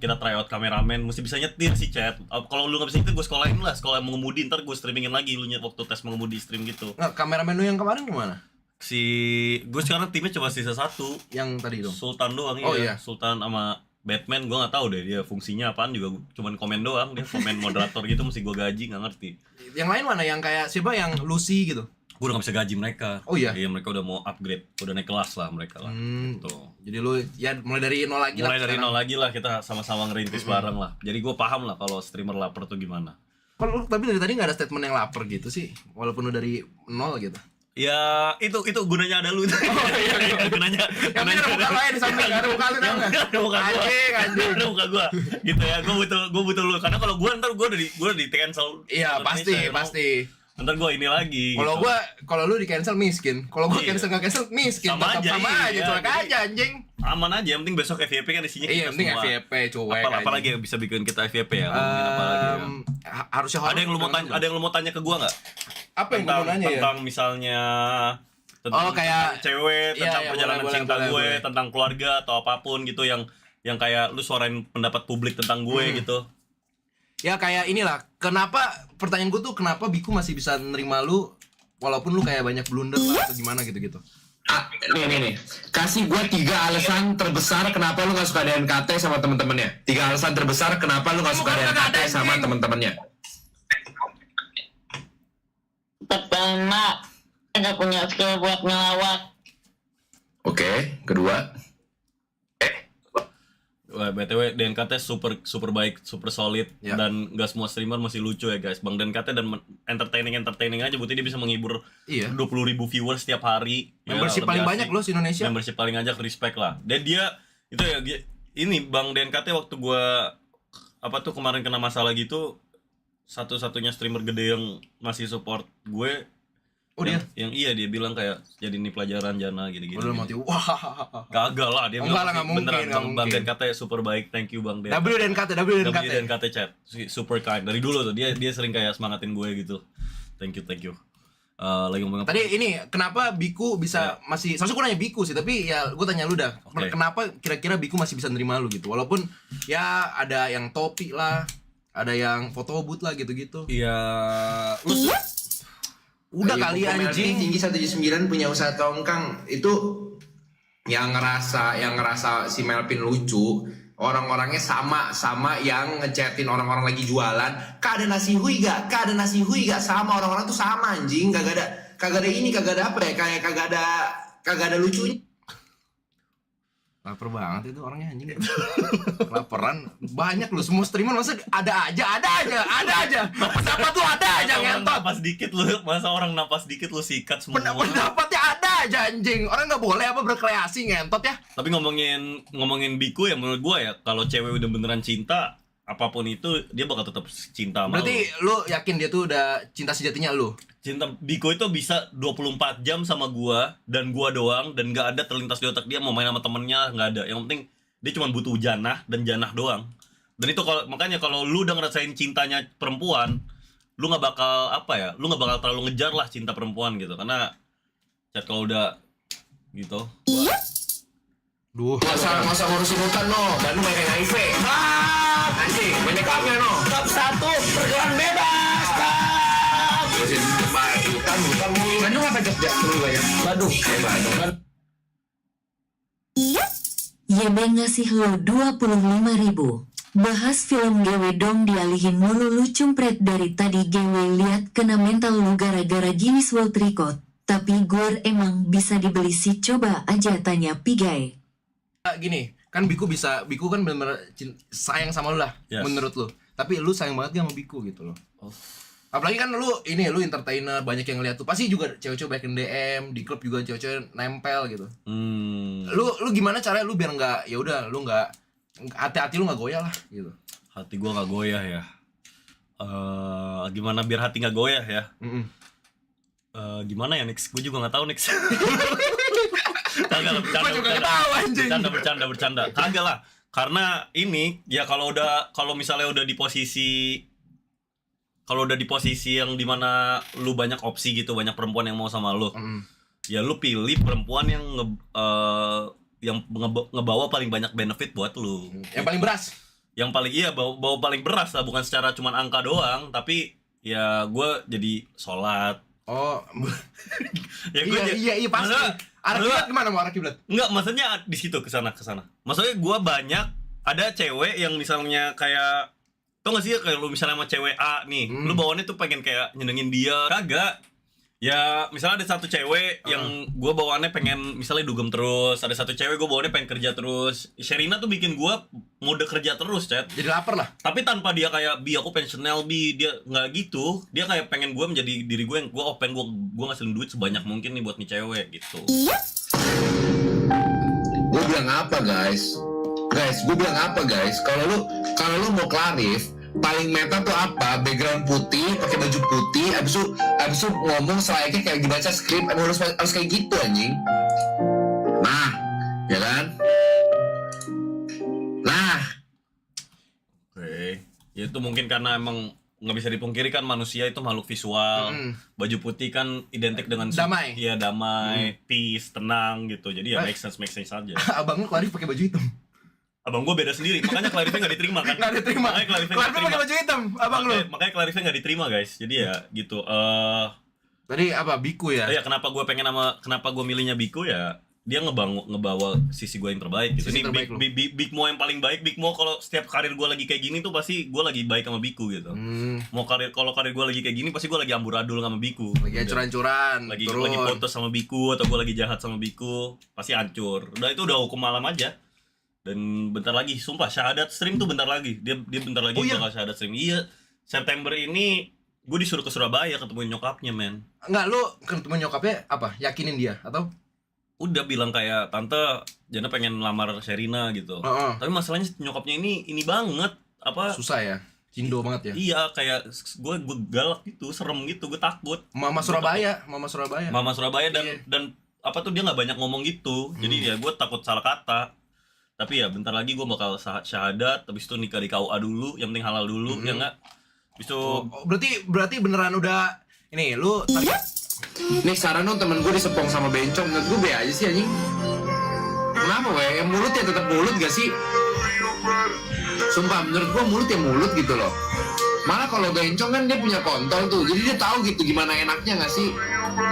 kita try out kameramen. Mesti bisa nyetir sih chat. Kalau lu gak bisa nyetir gue sekolahin lah, sekolah mengemudi, ntar gue streamingin lagi lu waktu tes mengemudi stream gitu. Nah, kameramen lu yang kemarin gimana? Gue sekarang timnya cuma sisa 1. Yang tadi dong? Sultan doang. Iya. Sultan sama Batman gue nggak tahu deh dia fungsinya apaan, juga cuman komen doang, dia komen moderator gitu, mesti gue gaji, nggak ngerti. Yang lain mana, yang kayak siapa, yang Lucy gitu? Gue udah gak bisa gaji mereka. Oh iya? Iya, mereka udah mau upgrade, udah naik kelas lah mereka lah. Jadi lu ya mulai dari nol lagi nol lagi lah, kita sama-sama ngerintis bareng lah. Jadi gue paham lah kalau streamer lapar tuh gimana. Kalau tapi dari tadi nggak ada statement yang lapar gitu sih, walaupun lu dari nol gitu. Ya itu gunanya ada lu. Gunanya muka lo ya di samping, ada muka lu tau nggak? Ada muka gua. Ada muka gua. Gitu ya, gue butuh lu. Karena kalau gue ntar gue udah di cancel. Iya pasti. Ntar gue ini lagi. Kalau lu di cancel miskin. Kalau gue cancel nggak cancel miskin. Sama aja cuek aja anjing. Aman aja, yang penting besok FYP kan isinya kita semua. Iya, penting FYP cuek. Apalagi yang bisa bikin kita FYP ya? Harusnya ada yang lu mau tanya ke gua nggak? Apa yang mau nanya ya? Tentang misalnya tentang kayak cewek, tentang perjalanan cinta gue, tentang keluarga atau apapun gitu yang kayak lu suarain pendapat publik tentang gue gitu. Ya kayak inilah, kenapa pertanyaan gue tuh kenapa Biku masih bisa nerima lu walaupun lu kayak banyak blunder lah atau gimana gitu-gitu. Nih. Kasih gue 3 alasan terbesar kenapa lu gak suka DNKT sama temen-temennya. 3 alasan terbesar kenapa lu gak suka DNKT sama temen-temennya. Pertama, nggak punya skill buat ngelawak. Oke, kedua. BTW DNKT super baik, super solid dan gak semua streamer masih lucu ya guys. Bang DNKT dan entertaining aja, berarti dia bisa menghibur 20.000 viewers setiap hari. Membership paling banyak loh di Indonesia. Membership paling banyak, respect lah. Dan dia itu ya ini Bang DNKT waktu gua kemarin kena masalah gitu, satu-satunya streamer gede yang masih support gue. Dia bilang kayak jadi ini pelajaran Jana gitu-gitu. Udah mati. Wah. Kagak lah, dia bilang beneran Bang mungkin. DNKT super baik. Thank you Bang DNKT. WDNKT chat. Super kind. Dari dulu tuh dia sering kayak semangatin gue gitu. Thank you. Lagi ngomong apa? Tadi ini kenapa Biku bisa masih, seharusnya gue nanya Biku sih, tapi ya gue tanya lu dah. Kenapa kira-kira Biku masih bisa nerima lu gitu? Walaupun ya ada yang topi lah, ada yang foto booth lah gitu-gitu. Iya. Udah kali anjing. Tinggi 179 punya usaha tongkang itu yang ngerasa si Melvin lucu. Orang-orangnya sama yang ngechatin orang-orang lagi jualan. Kak ada nasi hui gak? Sama orang-orang tuh sama anjing. Kagak ada ini, kagak ada apa ya? Kayak kagak ada lucunya. Laper banget itu orangnya anjing. Laparan banyak lu, semua streamer masa ada aja. Pendapat lu ada aja ngentot. Napas dikit lu, masa orang napas dikit lu sikat semua. Pendapatnya ada aja anjing. Orang nggak boleh berkreasi ngentot ya. Tapi ngomongin Biku ya, menurut gua ya kalau cewek udah beneran cinta, apapun itu dia bakal tetap cinta sama Berarti lu yakin dia tuh udah cinta sejatinya lu? Cinta Biko itu bisa 24 jam sama gua dan gua doang, dan gak ada terlintas di otak dia mau main sama temennya, gak ada. Yang penting dia cuma butuh Janah dan Janah doang. Dan itu makanya kalau lu udah ngerasain cintanya perempuan, lu gak bakal lu gak bakal terlalu ngejar lah cinta perempuan gitu. Karena chat kalau udah gitu. Masa ngurusin hutan no, dan lu main HIV. Anjing, banyak kamnya no. Top 1 pergaulan bebas. Ngurusin hutan mulu. Bandung apa Jogja? Bandung. YB ngasih lo 25.000. Bahas film GW dong, dialihin mulu lu cumpret dari tadi. GW liat kena mental lu gara-gara Guinness World Record. Tapi gue emang bisa dibeli sih, coba aja tanya Pigai. Gini, kan Biku kan bener-bener sayang sama lu lah, menurut lu. Tapi lu sayang banget gak sama Biku gitu loh. Apalagi kan lu entertainer, banyak yang ngeliat tuh. Pasti juga cewek-cewek banyak yang DM, di klub juga cewek-cewek nempel gitu. Lu gimana caranya lu biar nggak, ya udah lu nggak, hati-hati lu nggak goyah lah gitu. Hati gua nggak goyah ya. Gimana biar hati nggak goyah ya? Gimana ya Nix? Gue juga nggak tahu Nix. Kagak lah, bercanda. Kagak lah. Karena ini ya kalau misalnya udah di posisi yang dimana lu banyak opsi gitu, banyak perempuan yang mau sama lu, ya lu pilih perempuan yang ngebawa paling banyak benefit buat lu. Yang paling beras. Yang paling bawa paling beras lah, bukan secara cuman angka doang, tapi ya gue jadi sholat. Ya iya pasti. Arah kiblat gimana mau arah kiblat? Enggak, maksudnya di situ kesana. Maksudnya gue banyak ada cewek yang misalnya kayak, tau gak sih kayak lu misalnya sama cewek A nih, lu bawaannya tuh pengen kayak nyenengin dia. Kagak. Ya misalnya ada satu cewek yang gue bawaannya pengen misalnya dugem terus, ada satu cewek gue bawaannya pengen kerja terus. Sherina tuh bikin gue mode kerja terus, Chat. Jadi lapar lah. Tapi tanpa dia kayak, aku pensional dia nggak gitu. Dia kayak pengen gue menjadi diri gue yang pengen gue ngasilin duit sebanyak mungkin nih buat nih cewek gitu. Gue bilang apa guys? Kalau lu mau Clarif, paling meta tuh apa? Background putih, pakai baju putih, abis itu ngomong selayaknya kayak dibaca skrip, harus kayak gitu anjing. Nah, ya kan? Oke. Ya itu mungkin karena emang nggak bisa dipungkiri kan manusia itu makhluk visual. Baju putih kan identik dengan damai. Iya, damai, peace, tenang gitu. Jadi ya make sense aja. Abang lu Clarif pakai baju hitam. Abang gue beda sendiri, makanya Clarifnya nggak diterima kan? Nggak diterima. Clarifnya pakai baju hitam, abang lu. Makanya Clarifnya nggak diterima guys. Jadi ya gitu. Tadi apa Biku ya? Iya, kenapa gue milihnya Biku ya? Dia ngebawa sisi gue yang terbaik gitu. Ini Big Mo yang paling baik. Big Mo kalau setiap karir gue lagi kayak gini tuh pasti gue lagi baik sama Biku gitu. Kalau karir gue lagi kayak gini pasti gue lagi amburadul sama Biku. Lagi hancur-hancuran. Lagi putus sama Biku atau gue lagi jahat sama Biku, pasti hancur. Udah itu udah hukum malam aja. Dan bentar lagi, sumpah syahadat stream tuh bentar lagi. Dia bentar lagi bakal syahadat stream. Iya, September ini gue disuruh ke Surabaya ketemuin nyokapnya, men. Enggak, lu ketemu nyokapnya apa? Yakinin dia atau? Udah bilang kayak, tante Jana pengen lamar Sherina gitu. Tapi masalahnya nyokapnya ini banget, apa? Susah ya, cindo banget ya. Iya, kayak gue galak gitu, serem gitu, gue takut. Mama Surabaya dan apa tuh dia nggak banyak ngomong gitu. Jadi ya gue takut salah kata. Tapi ya bentar lagi gue bakal syahadat, habis itu nikah di KUA dulu, yang penting halal dulu, ya nggak? Habis itu berarti beneran udah ini lu Nih saran dong, temen gue disepong sama bencong, menurut gue be aja sih anjing. Kenapa weh? Yang mulut ya tetap mulut gak sih? Sumpah menurut gue mulut ya mulut gitu loh. Malah kalau bencong kan dia punya kontol tuh, jadi dia tahu gitu gimana enaknya gak sih?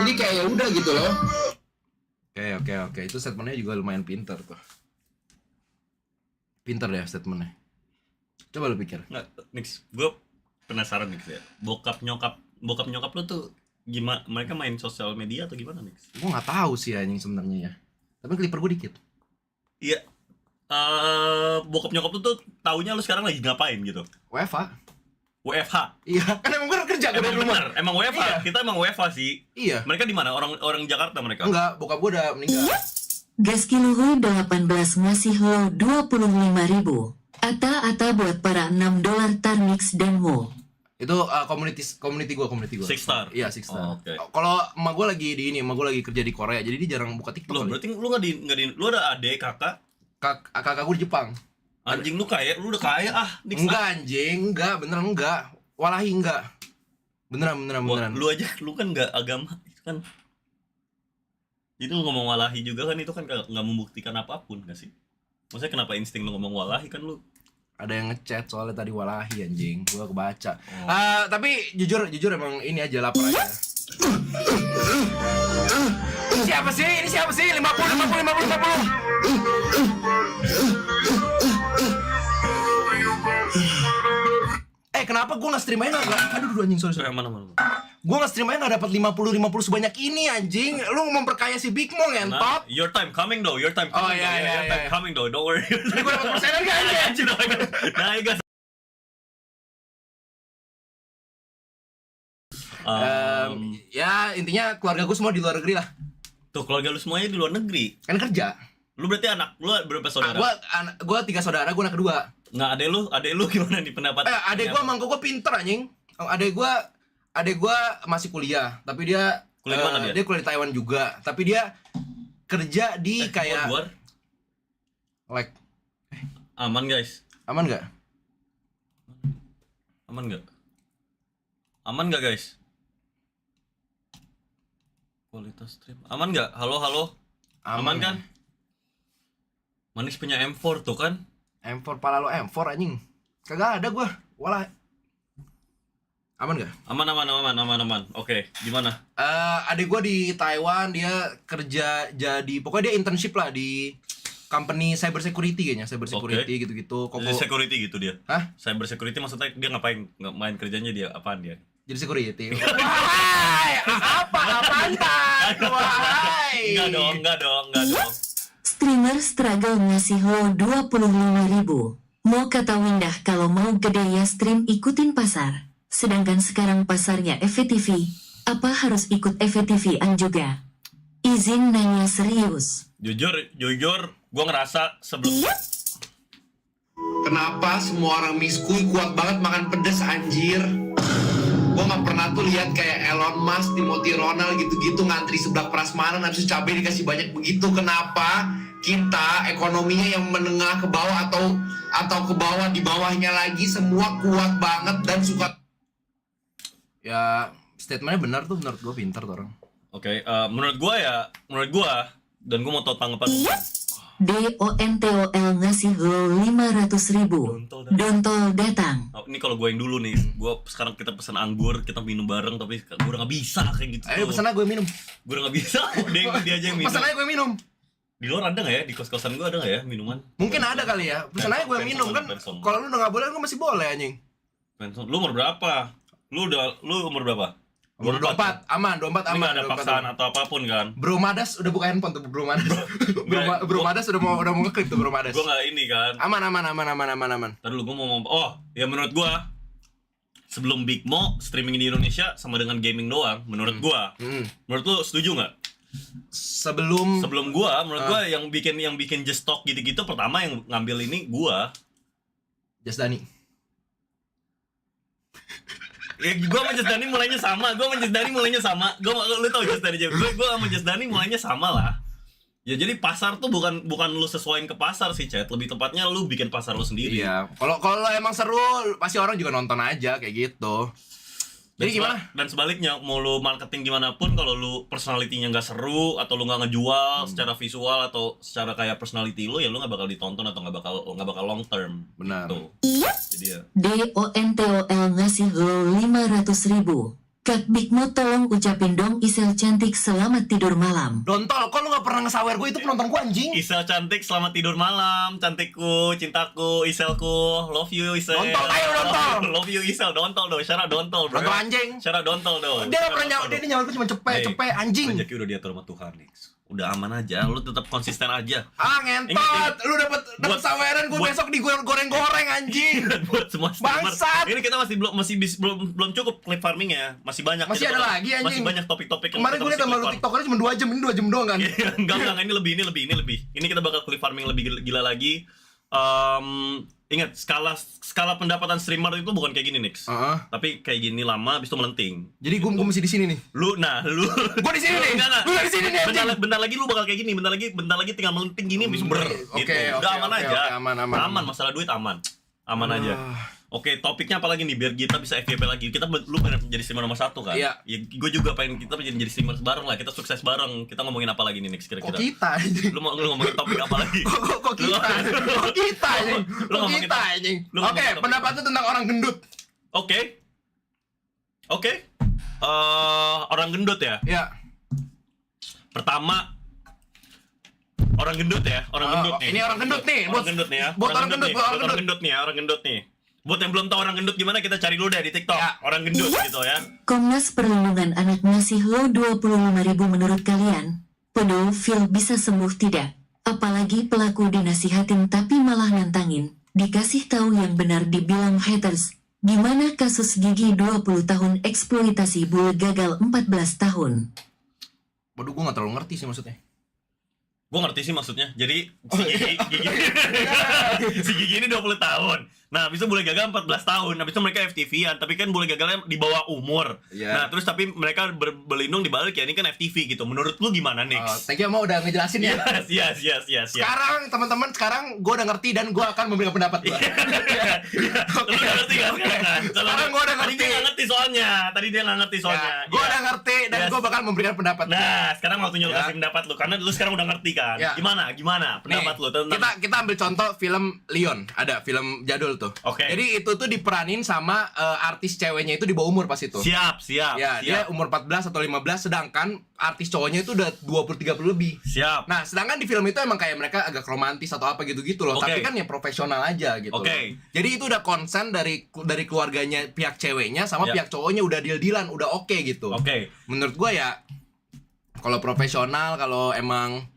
Jadi kayak ya udah gitu loh. Oke, itu statementnya juga lumayan pinter tuh. Pinter ya statementnya. Coba lu pikir. Nggak, Nix, gue penasaran Nix ya. Bokap nyokap lu tuh gimana? Mereka main sosial media atau gimana Nix? Gue nggak tahu sih anjing sebenarnya ya. Tapi clipper gue dikit. Iya. Bokap nyokap lu tuh taunya lu sekarang lagi ngapain gitu? WFH. Iya, kan emang gue kerja emang dari rumah. Bener, emang WFH. Iya. Kita emang WFH sih. Iya. Mereka di mana? Orang Jakarta mereka? Enggak, bokap gue udah meninggal. Gaskiluhu 18 ngasih lo 25.000. Ata buat para $6 Tarmix dan Mo. Itu community gue. Six Star. Iya, Six Star. Okay. Kalau emak gue lagi emak gue lagi kerja di Korea, jadi dia jarang buka TikTok. Loh, berarti lu nggak di lu ada adik kakak? Kakak gue di Jepang. Anjing lu kaya, lu udah kaya Enggak anjing, beneran enggak. Walahi enggak. Beneran. Lu aja, lu kan enggak agama, itu kan. Jadi lu ngomong walahi juga kan itu kan nggak membuktikan apapun gak sih? Maksudnya kenapa insting lu ngomong walahi kan lu? Ada yang ngechat soalnya tadi walahi anjing, gua kebaca. Tapi jujur emang ini aja lapar aja. Siapa sih? Ini siapa sih? 50. Kenapa gue nge-stream aja nggak? Aduh anjing, sorry. Mana? Gue nge-stream aja nggak dapat 50 sebanyak ini anjing. Lu memperkaya si Big Mo ngentot. Your time coming though, your time coming. Oh iya. Coming though, don't worry. Ini gue dapat persenan gak anjing? Naik gas. Ya intinya keluarga gue semua di luar negeri lah. Tuh keluarga lu semuanya di luar negeri. Kan kerja. Lu berarti lu berapa saudara? Gue 3 saudara, gue anak kedua. Nah, adek lu gimana nih pendapat? Adek gue mangko gue pinter anjing. Adek gue masih kuliah, tapi dia kuliah di mana dia? Dia kuliah di Taiwan juga, tapi dia kerja di kayak aman guys. Aman nggak guys? Kualitas stream aman nggak? Halo? Aman kan? Manis punya M4 tuh kan? M4 pala lo M4 anjing. Kagak ada gua. Walah. Aman gak? Aman. Oke, gimana? Adik gua di Taiwan, dia kerja jadi pokoknya dia internship lah di company cyber security kayaknya, gitu-gitu. Jadi security gitu dia. Hah? Cyber security maksudnya dia ngapain? Main kerjanya dia apaan dia? Jadi security. Wahai, apaan tak? Wahai. Enggak dong. Streamer struggle ngasih lo 25.000. Mau kata Windah kalau mau gede ya stream ikutin pasar. Sedangkan sekarang pasarnya FVTV, apa harus ikut FVTV-an juga? Izin nanya serius. Jujur, gue ngerasa sebelum. Kenapa semua orang miskuy kuat banget makan pedes anjir? Gue gak pernah tuh lihat kayak Elon Musk, Timothy Ronald gitu-gitu ngantri sebelah prasmanan habis cabai dikasih banyak begitu. Kenapa kita ekonominya yang menengah ke bawah atau ke bawah di bawahnya lagi semua kuat banget dan suka. Ya statementnya benar tuh, menurut gue pintar tuh orang. Oke, menurut gue dan gue mau tau tanggapan. DONTOL ngasih lo 500.000. Dontol datang. Ini kalau gue yang dulu nih, sekarang kita pesan anggur, kita minum bareng, tapi gue udah gak bisa kayak gitu. Ayo pesan aja gue minum. Gue udah gak bisa, dia aja yang minum. Pesan aja gue minum. Di luar ada gak ya? Di kos-kosan gue ada gak ya minuman? Mungkin ada kali ya. Pesan aja gue yang minum kan. Kalau lu udah gak boleh, gue masih boleh anjing. Lu umur berapa? Lu umur berapa? Umur 24 aman, 24 Ini aman. nggak ada 24 paksaan aman. atau apapun kan? Bro Madas udah buka handphone tuh Bro Madas. Bro Madas udah mau ngeklip tuh Bro Madas. Gue nggak ini kan. Aman. Tadi lu gue mau ngomong. Oh, ya menurut gue sebelum Big Mo streaming di Indonesia sama dengan gaming doang. Menurut gue. Menurut lu setuju nggak? Sebelum gua, menurut gua yang bikin Just Talk gitu-gitu pertama yang ngambil ini gua. Just Dani. Ya, gua sama Just Dani mulainya sama. Lu tau Just Dani aja. Gua sama Just Dani mulainya sama lah. Ya jadi pasar tuh bukan lu sesuaiin ke pasar sih, Chat. Lebih tepatnya lu bikin pasar lu sendiri. Iya. Kalau emang seru, pasti orang juga nonton aja kayak gitu. Jadi gimana? Dan sebaliknya, mau lu marketing gimana pun, kalau lu personality-nya nggak seru atau lu nggak ngejual secara visual atau secara kayak personality lu, ya lu nggak bakal ditonton atau nggak bakal long term. Benar. Tuh. Jadi ya. DONTOL ngasih lo 500.000. Kak Big Mo tolong ucapin dong Isel cantik selamat tidur malam. Dontol, kok lu gak pernah ngesawer gue, itu penonton gue anjing. Isel cantik selamat tidur malam, cantikku, cintaku, Iselku, love you Isel. Dontol, ayo dontol. Love you Isel, dontol dong, Syara dontol bro. Dontol anjing. Syara dontol dong. Dia gak pernah nyawa, dia nyawa gue cuma cepet anjing. Rezeki udah diatur sama Tuhan, Nix. Udah aman aja, lu tetap konsisten aja. Ngentot, lu dapet saweran, gue besok digoreng-goreng anjing. Buat semua streamer. Bangsat. Ini kita belum cukup clip farming ya, masih banyak. Masih ada lagi anjing. Masih banyak topik-topik yang kemarin gue liat sama lu tiktokernya cuma 2 jam, ini 2 jam doang kan. Enggak, ini lebih. Ini kita bakal clip farming lebih gila lagi. Ingat, skala pendapatan streamer itu bukan kayak gini, Nix. Tapi kayak gini lama, habis itu melenting. Jadi gue mesti di sini nih. Lu gue di sini nih. Lu di sini nih. Bentar lagi lu bakal kayak gini. Bentar lagi tinggal melenting gini habis ber. Oke, udah aman aja. Aman. Masalah duit aman. Aman aja. Oke, topiknya apa lagi nih biar kita bisa FYP lagi. Lu pengen jadi streamer nomor 1 kan? Iya. Ya, gue juga pengen kita jadi streamer bareng lah. Kita sukses bareng. Kita ngomongin apa lagi nih Nix kira-kira? Kok kita? Lu ngomongin topik apa lagi? Kok kita anjing? Oke, pendapat lu tentang orang gendut. Oke. Orang gendut ya? Iya. Pertama, orang gendut nih. Ini orang gendut nih. Orang gendut nih ya. Orang gendut nih. Buat yang belum tahu orang gendut gimana, kita cari dulu deh di TikTok. Ya. Orang gendut gitu ya. Komnas Perlindungan Anak ngasih lo 25.000. Menurut kalian, pedofil bisa sembuh tidak? Apalagi pelaku dinasihatin tapi malah nantangin. Dikasih tahu yang benar dibilang haters. Gimana kasus Gigi 20 tahun eksploitasi bule gagal 14 tahun? Waduh, gue gak terlalu ngerti sih maksudnya. Gue ngerti sih maksudnya. Jadi si Gigi ini 20 tahun. Nah, habis itu bule gagal 14 tahun. Habis itu mereka FTV-an, tapi kan bule gagalnya di bawah umur. Nah, terus tapi mereka berlindung di balik ya, ini kan FTV gitu. Menurut lu gimana, Nix? Thank you, mau udah ngejelasin ya. Yes. Sekarang teman-teman, gue udah ngerti dan gue akan memberikan pendapat gue. Lu udah ngerti kan? Sekarang gue udah ngerti. Tadi dia nggak ngerti soalnya. Gue udah ngerti dan gue bakal memberikan pendapat. Nah, sekarang waktunya lu kasih pendapat lu, karena lu sekarang udah ngerti kan. Gimana pendapat lu tentang? Kita ambil contoh film Leon, ada film jadul tuh. Oke. Jadi itu tuh diperanin sama artis ceweknya itu di bawah umur pas itu. Siap. Ya, dia umur 14 atau 15, sedangkan artis cowoknya itu udah 20-30 lebih. Siap. Nah, sedangkan di film itu emang kayak mereka agak romantis atau apa gitu-gitu loh. Tapi kan ya profesional aja gitu loh. Jadi itu udah konsen dari keluarganya pihak ceweknya sama pihak cowoknya udah deal-dealan, udah oke gitu. Menurut gua ya kalau profesional, kalau emang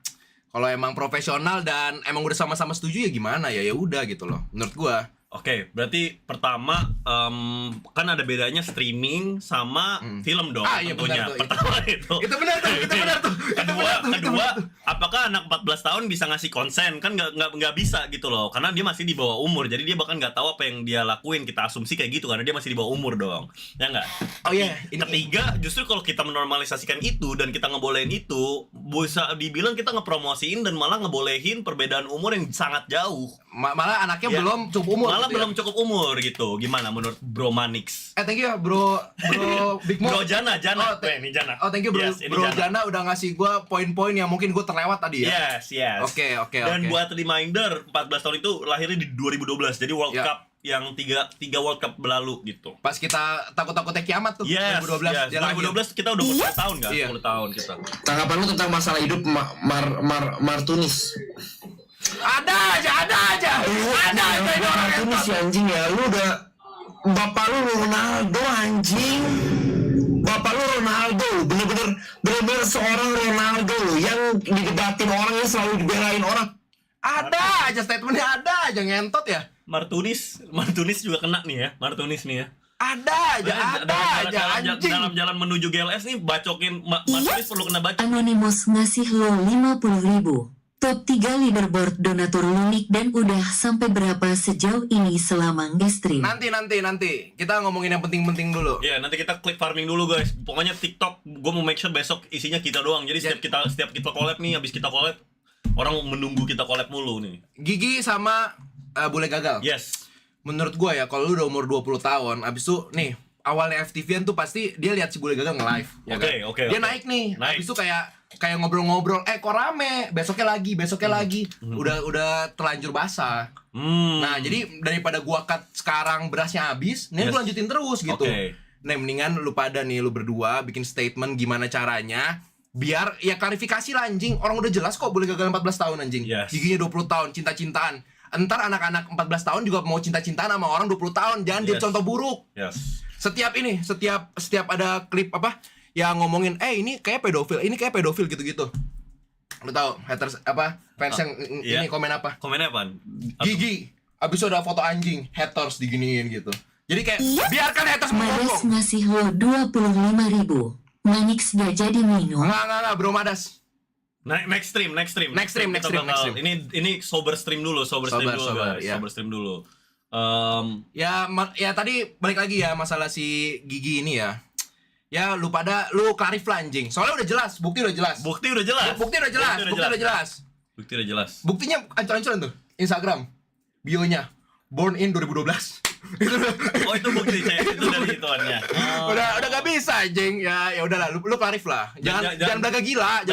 profesional dan emang udah sama-sama setuju ya gimana ya udah gitu loh menurut gua. Oke, berarti pertama kan ada bedanya streaming sama film dong tentunya. Pertama itu. Itu benar tuh. Kedua, apakah anak 14 tahun bisa ngasih konsen? Kan nggak bisa gitu loh, karena dia masih di bawah umur. Jadi dia bahkan nggak tahu apa yang dia lakuin. Kita asumsi kayak gitu karena dia masih di bawah umur dong. Ya nggak? Ketiga, justru kalau kita menormalisasikan itu dan kita ngebolehin itu, bisa dibilang kita ngepromosiin dan malah ngebolehin perbedaan umur yang sangat jauh. Malah anaknya belum cukup umur. Belum cukup umur gitu. Gimana menurut Bro Manix? Thank you ya Bro Big Mo. Bro Jana. Ini Jana. Thank you Bro Jana udah ngasih gue poin-poin yang mungkin gue terlewat tadi ya. Yes. Oke. Dan buat reminder, 14 tahun itu lahirnya di 2012. Jadi World Cup yang tiga World Cup berlalu gitu. Pas kita takut-takutnya kiamat tuh. 2012. 2012 kita udah 10 tahun kan? 10 tahun kita. Tanggapan lu tentang masalah hidup Martunis? Ada aja Martunis ya anjing ya. Lu udah bapak lu Ronaldo anjing. Bapak lu Ada aja statementnya, ada aja ngentot ya. Martunis juga kena nih ya, Martunis nih ya. Ada aja anjing. Dalam jalan menuju GLS nih bacokin Martunis perlu kena bacok. Anonymous ngasih lo 50.000. Top 3 leaderboard donatur lunik dan udah sampai berapa sejauh ini selama nge-stream? Nanti kita ngomongin yang penting-penting dulu. Ya, nanti kita klik farming dulu guys. Pokoknya TikTok gue mau make sure besok isinya kita doang. Jadi setiap kita collab nih, habis kita collab orang menunggu kita collab mulu nih. Gigi sama Bule Gagal. Yes. Menurut gua ya, kalau lu udah umur 20 tahun, abis itu nih awalnya FTV-an tuh pasti dia lihat si Bule Gagal nge-live, ya kan? Dia naik nih. Abis itu kayak ngobrol-ngobrol, kok rame, besoknya lagi. Udah terlanjur basah. Nah, jadi daripada gua cut sekarang berasnya habis, nih gua lanjutin terus gitu. Nah, mendingan lu pada nih, lu berdua bikin statement gimana caranya biar ya klarifikasi lah anjing. Orang udah jelas kok Bule Gagal 14 tahun anjing. Giginya 20 tahun, cinta-cintaan. Entar anak-anak 14 tahun juga mau cinta-cintaan sama orang 20 tahun. Jangan jadi contoh buruk. Setiap ada klip apa yang ngomongin ini kayak pedofil gitu-gitu. Lu tahu haters apa? Fans yang ini komen apa? Komennya apa? Gigi abis itu ada foto anjing, haters diginiin gitu. Jadi kayak biarkan haters Madas ngasih lo 25.000. Manix gak jadi minum. Enggak bro Madas. Next stream. Ini sober stream dulu, guys. Ya. Sober stream dulu. Ya tadi balik lagi ya masalah si Gigi ini ya. Ya lu clarif lah anjing. Soalnya udah jelas, bukti udah jelas. Bukti udah jelas. Buktinya ancur-ancuran tuh. Instagram bio-nya born in 2012. Oh itu bukti itu dari ituannya. Udah gak bisa anjing. Ya udahlah lu clarif lah. Jangan belaga gila,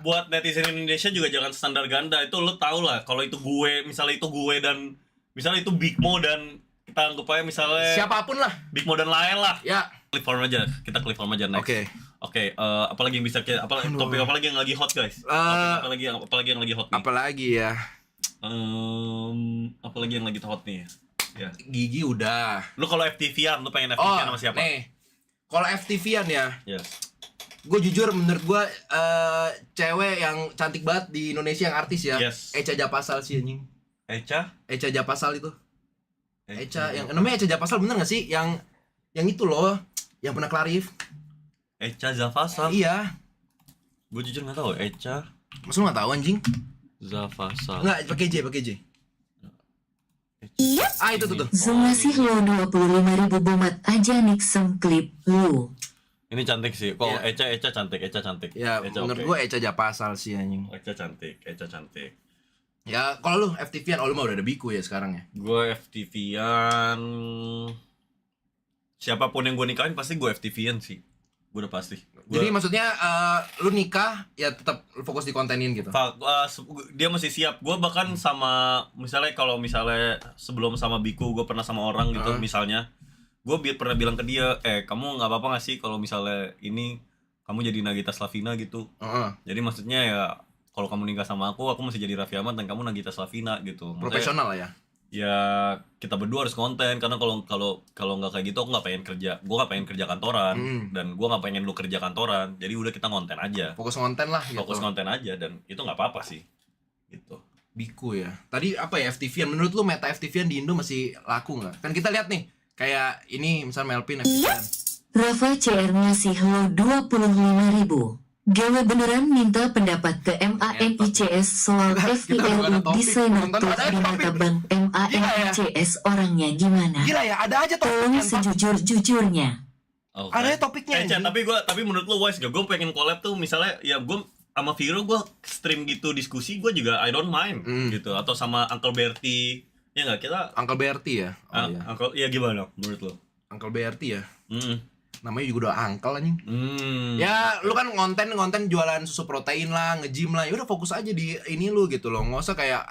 Buat netizen Indonesia juga jangan standar ganda. Itu lu tau lah kalau itu gue, misalnya itu gue dan misalnya itu Big Mo dan kita anggap aja misalnya siapapun lah. Big Mo dan lain lah. Ya. Click form aja. Kita click form aja next. Oke, apalagi yang bisa topik apalagi yang lagi hot guys? Apalagi yang lagi hot nih? Apalagi ya? Apalagi yang lagi hot nih? Ya. Gigi udah. Lu kalau FTV-an, lu pengen FTV-an sama siapa? Kalau FTV-an ya. Yes. Gue jujur menurut gue cewek yang cantik banget di Indonesia yang artis ya. Yes. Echa Japasal sih anjing. Echa Japasal itu. Echa yang namanya Echa Japasal bener gak sih? Yang itu loh, yang pernah Clarif. Echa Japasal. Iya. Gue jujur gak tahu Echa. Masa lu gak tahu anjing? Japasal. Enggak, pakai J. Itu tuh. Zoom ngasih lo 25.000 bomat aja Nixon klip lu. Ini cantik sih. Kok Echa cantik. Ya, menurut gue Echa Japasal sih anjing. Echa cantik. Ya, kalau lu FTV-an, lu mah udah ada biku ya sekarang ya. Gue FTV-an siapapun yang gue nikahin pasti gue FTV-an sih. Gue udah pasti. Jadi maksudnya lu nikah ya tetap fokus di kontenin gitu. Dia masih siap. Gue bahkan sama misalnya sebelum sama Biku gue pernah sama orang gitu misalnya. Gue pernah bilang ke dia, kamu nggak apa-apa nggak sih kalau misalnya ini kamu jadi Nagita Slavina gitu. Jadi maksudnya ya kalau kamu nikah sama aku masih jadi Raffi Ahmad dan kamu Nagita Slavina gitu. Maksudnya, profesional lah ya. Ya kita berdua harus konten karena kalau nggak kayak gitu aku nggak pengen kerja. Gue nggak pengen kerja kantoran dan gue nggak pengen lu kerja kantoran. Jadi udah kita konten aja. Fokus konten lah. Fokus konten aja dan itu nggak apa-apa sih. Gitu. Biku ya. Tadi apa ya FTV-an? Menurut lu meta FTV-an di Indo masih laku nggak? Kan kita lihat nih kayak ini misalnya Melvin FTV-an. Rafa CR ngasih lo 25.000. Gawe beneran minta pendapat ke MANICS soal FPLU desainer tools di mata Bang MANICS orangnya gimana? Gila ya, ada aja tolong sejujur-jujurnya. Ada topiknya. Tapi menurut lo wise gak? Gue pengen collab tuh misalnya ya gue sama Viro gue stream gitu diskusi gue juga I don't mind gitu atau sama Uncle Bertie ya nggak kita Uncle Bertie ya? Uncle ya gimana menurut lo? Uncle Bertie ya? Namanya juga udah angkel anjing. Ya lu kan konten jualan susu protein lah, nge-gym lah. Ya udah fokus aja di ini lu gitu loh. Nggak usah kayak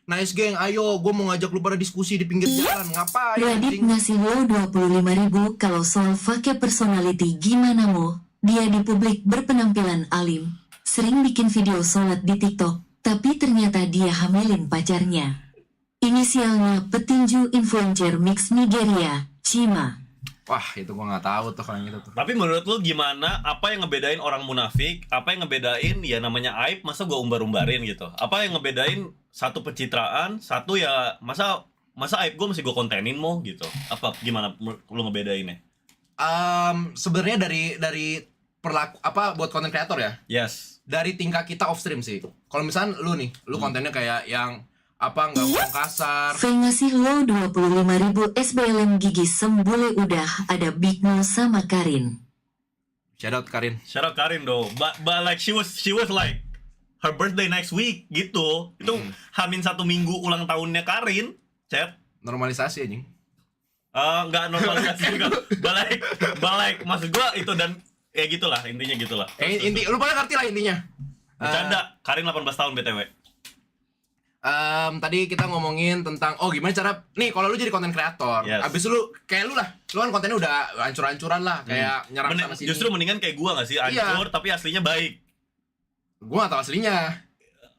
nice geng, ayo gue mau ngajak lu pada diskusi di pinggir jalan. Ngapain? Radit ngasih lo 25.000 kalau soal fake personality gimana mo? Dia di publik berpenampilan alim, sering bikin video sholat di TikTok, tapi ternyata dia hamilin pacarnya. Inisialnya petinju influencer mix Nigeria, Chima. Wah, itu gua nggak tahu tuh kalau yang itu tuh. Tapi menurut lu gimana? Apa yang ngebedain orang munafik? Apa yang ngebedain ya namanya aib? Masa gua umbar-umbarin gitu? Apa yang ngebedain satu pencitraan, satu ya masa aib gua mesti gua kontenin mau gitu? Apa gimana lu ngebedainnya? Sebenarnya dari perlaku apa buat konten kreator ya? Yes. Dari tingkah kita off stream sih. Kalau misalnya lu nih, lu kontennya kayak yang apa nggak ngomong kasar. V ngasih lo 25.000 SBLM gigi sembule udah ada Big Mo sama Karin. Shout out Karin. Shout out Karin though. But like she was like her birthday next week gitu. Itu hamin 1 minggu ulang tahunnya Karin. Chat. Normalisasi anjing. Nggak normalisasi juga. Balik maksud gua itu dan ya gitulah intinya gitulah. Lu pada ngerti lah intinya. Bercanda. Karin 18 tahun BTW. Tadi kita ngomongin tentang gimana cara nih kalau lu jadi konten kreator, abis lu kayak lu kan kontennya udah hancur-hancuran lah, kayak nyerang sana sini. Justru mendingan kayak gua nggak sih, hancur tapi aslinya baik. Gua nggak tahu aslinya.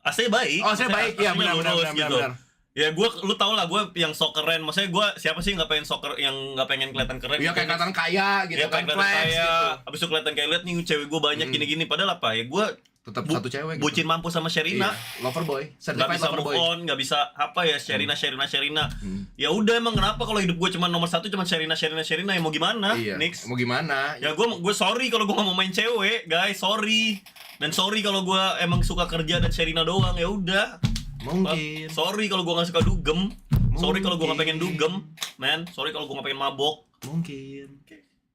Aslinya baik. Oh, aslinya baik, iya benar. Ya lu tau lah gue yang sok keren, maksudnya gue siapa sih nggak pengen sok yang nggak pengen kelihatan keren? Iya kayak kelihatan kaya gitu ya, kan, kelihatan flex kaya. gitu. Abis itu kelihatan kayak lihat nih cewek gue banyak gini-gini, padahal apa ya gue tetap satu cewek. Bucin mampu sama Sherina. Iya. Lover boy, nggak bisa move on, nggak bisa apa ya Sherina. Ya udah emang kenapa kalau hidup gue cuma nomor 1 cuma Sherina ya mau gimana? Iya. Nix. Mau gimana? Ya gue sorry kalau gue nggak mau main cewek, guys, sorry. Dan sorry kalau gue emang suka kerja dan Sherina doang, ya udah. Mungkin. Sorry kalau gue nggak suka dugem. Sorry kalau gue nggak pengen dugem, man. Sorry kalau gue nggak pengen mabok. Mungkin.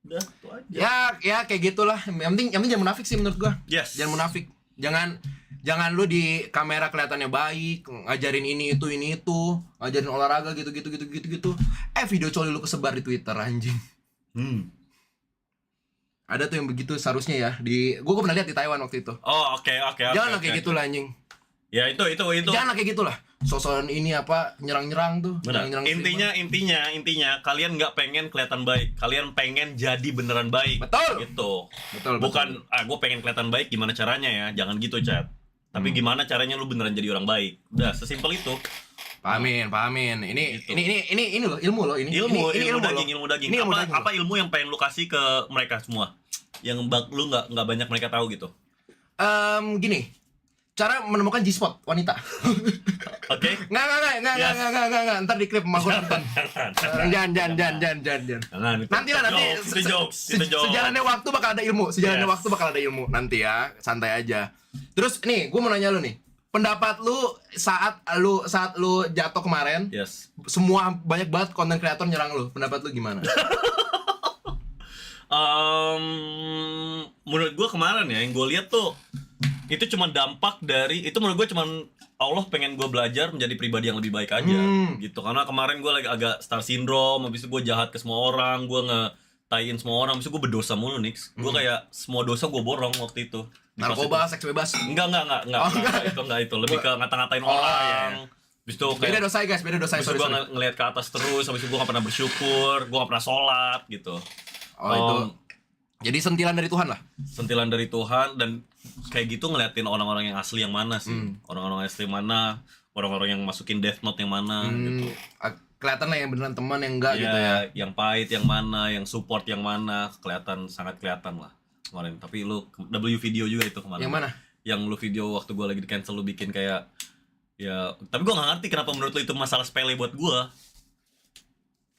Udah, itu aja. Ya kayak gitulah. Yang penting jangan munafik sih menurut gue. Yes. Jangan munafik. Jangan lu di kamera kelihatannya baik, ngajarin ini itu, ngajarin olahraga gitu. Video coli lu kesebar di Twitter anjing. Ada tuh yang begitu seharusnya ya. Gua pernah lihat di Taiwan waktu itu. Oh, oke. Jangan kayak gitu lah anjing. Ya itu. Jangan kayak gitulah. Sosokan ini apa nyerang-nyerang tuh. Nyerang intinya kalian nggak pengen kelihatan baik. Kalian pengen jadi beneran baik. Betul. Gitu. Betul. Bukan gue pengen kelihatan baik gimana caranya ya. Jangan gitu, chat. Tapi gimana caranya lu beneran jadi orang baik. Udah, sesimpel itu. Pahamin. Gitu. Ini loh, ilmu loh ini. Ilmu daging. Ini ilmu daging. Apa ilmu yang pengen lu kasih ke mereka semua? Yang lu nggak banyak mereka tahu gitu. Gini. Cara menemukan G-spot wanita. Oke. Nggak. Ntar di klip sama gue nonton. Jangan. Nanti lah sejalannya waktu bakal ada ilmu. Nanti ya, santai aja. Terus nih, gue mau nanya lu nih. Pendapat lu saat lu jatuh kemarin, semua banyak banget konten kreator nyerang lu. Pendapat lu gimana? Menurut gue kemarin ya, yang gue lihat tuh itu cuma dampak dari itu. Menurut gue cuma Allah pengen gue belajar menjadi pribadi yang lebih baik aja gitu. Karena kemarin gue lagi agak star syndrome, habis itu gue jahat ke semua orang, gue nge-taiin semua orang, habis itu gue berdosa mulu, Nix. Gue kayak semua dosa gue borong waktu itu. Narkoba, seks bebas. Enggak. Itu lebih ke ngata-ngatain orang. Habis itu kayak beda dosa. Habis itu gue ngeliat ke atas terus, habis itu gue gak pernah bersyukur, gue gak pernah sholat gitu. Itu jadi sentilan dari Tuhan lah. Sentilan dari Tuhan. Dan kayak gitu ngeliatin orang-orang yang asli yang mana sih. Orang-orang asli mana, orang-orang yang masukin Death Note yang mana gitu. Kelihatan lah yang beneran teman yang enggak gitu ya. Yang pahit yang mana, yang support yang mana, sangat kelihatan lah kemarin. Tapi lu W video juga itu kemarin. Yang mana? Yang lu video waktu gue lagi di cancel, lu bikin kayak ya, tapi gue gak ngerti kenapa menurut lu itu masalah sepele buat gue.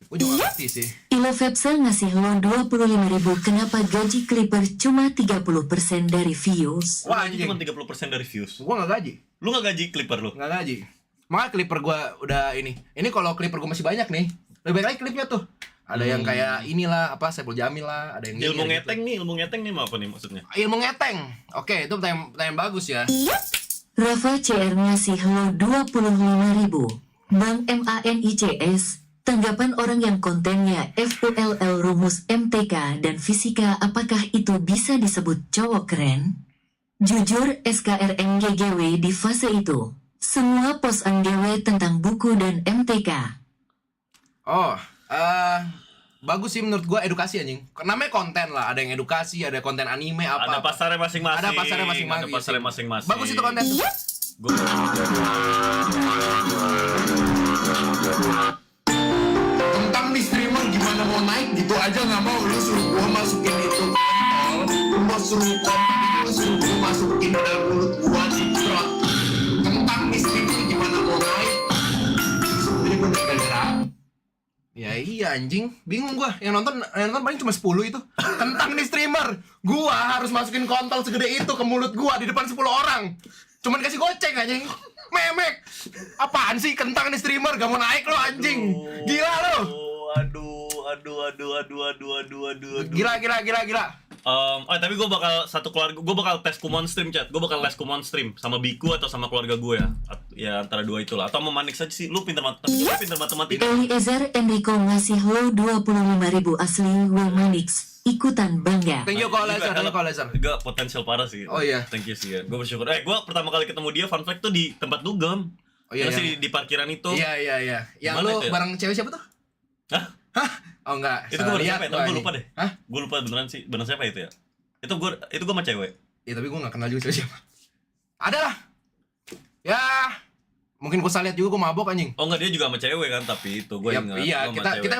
Gue juga ngerti sih. Ilo Vepsel ngasih lo 25.000. Kenapa gaji Clipper cuma 30% dari views? Wah, anjing. Cuma 30% dari views. Gue gak gaji. Lu gak gaji Clipper lu? Gak gaji. Makanya Clipper gue udah ini. Ini kalau Clipper gue masih banyak nih. Lebih baik lagi klipnya tuh. Ada yang kayak inilah, apa, Saiful Jamil lah. Ada yang ilmu ngeteng gitu. Ilmu ngeteng nih apa nih maksudnya? Ilmu ngeteng. Oke, itu pertanyaan bagus ya. Rafa CR ngasih lo 25.000. Bang MANICS. Tanggapan orang yang kontennya FULL rumus MTK dan fisika, apakah itu bisa disebut cowok keren? Jujur SKRMGGW di fase itu. Semua post GW tentang buku dan MTK. Bagus sih menurut gua, edukasi anjing. Namanya konten lah, ada yang edukasi, ada konten anime apa. Ada pasarnya masing-masing. Bagus itu konten. Tentang nih streamer gimana mau naik gitu aja nggak mau. Lu suruh gua masukin itu kontol, lu mau suruh kontol, lu suruh gua masukin dalam mulut gua diprot. Kentang miskin itu gimana mau naik? Jadi gua gara-gara. Ya iya anjing, bingung gua. Yang nonton paling cuma 10 itu. Kentang nih streamer. Gua harus masukin kontol segede itu ke mulut gua di depan 10 orang. Cuman kasih goceng anjing. Memek. Apaan sih kentang nih streamer gak mau naik lo anjing. Gila lo. Aduh. Gila. Tapi gue bakal gue bakal tes Kumon stream, chat. Gue bakal les Kumon stream sama Biku atau sama keluarga gue ya. Ya antara dua itulah. Atau sama Manix aja sih. Lu pintar matematika. Eliezer Enrico ngasih lo 25.000 asli Will Manix. Ikutan bangga. Thank you Laser. Gak potensial parah sih. Oh iya. Thank you sih ya. Gue bersyukur. Gue pertama kali ketemu dia fun fact tuh di tempat dugem. Oh iya. Di parkiran itu. Iya. Yang lu bareng cewek siapa tuh? Hah? Oh enggak. Itu gue bareng siapa ya? Tapi gue lupa deh. Hah? Gue lupa beneran sih. Bener siapa itu ya? Itu gue sama cewek. Iya tapi gue gak kenal juga siapa. Ada lah. Ya mungkin gue salah lihat juga gue mabok anjing. Oh enggak, dia juga sama cewek kan, tapi itu gue ya, ingat. Iya, kita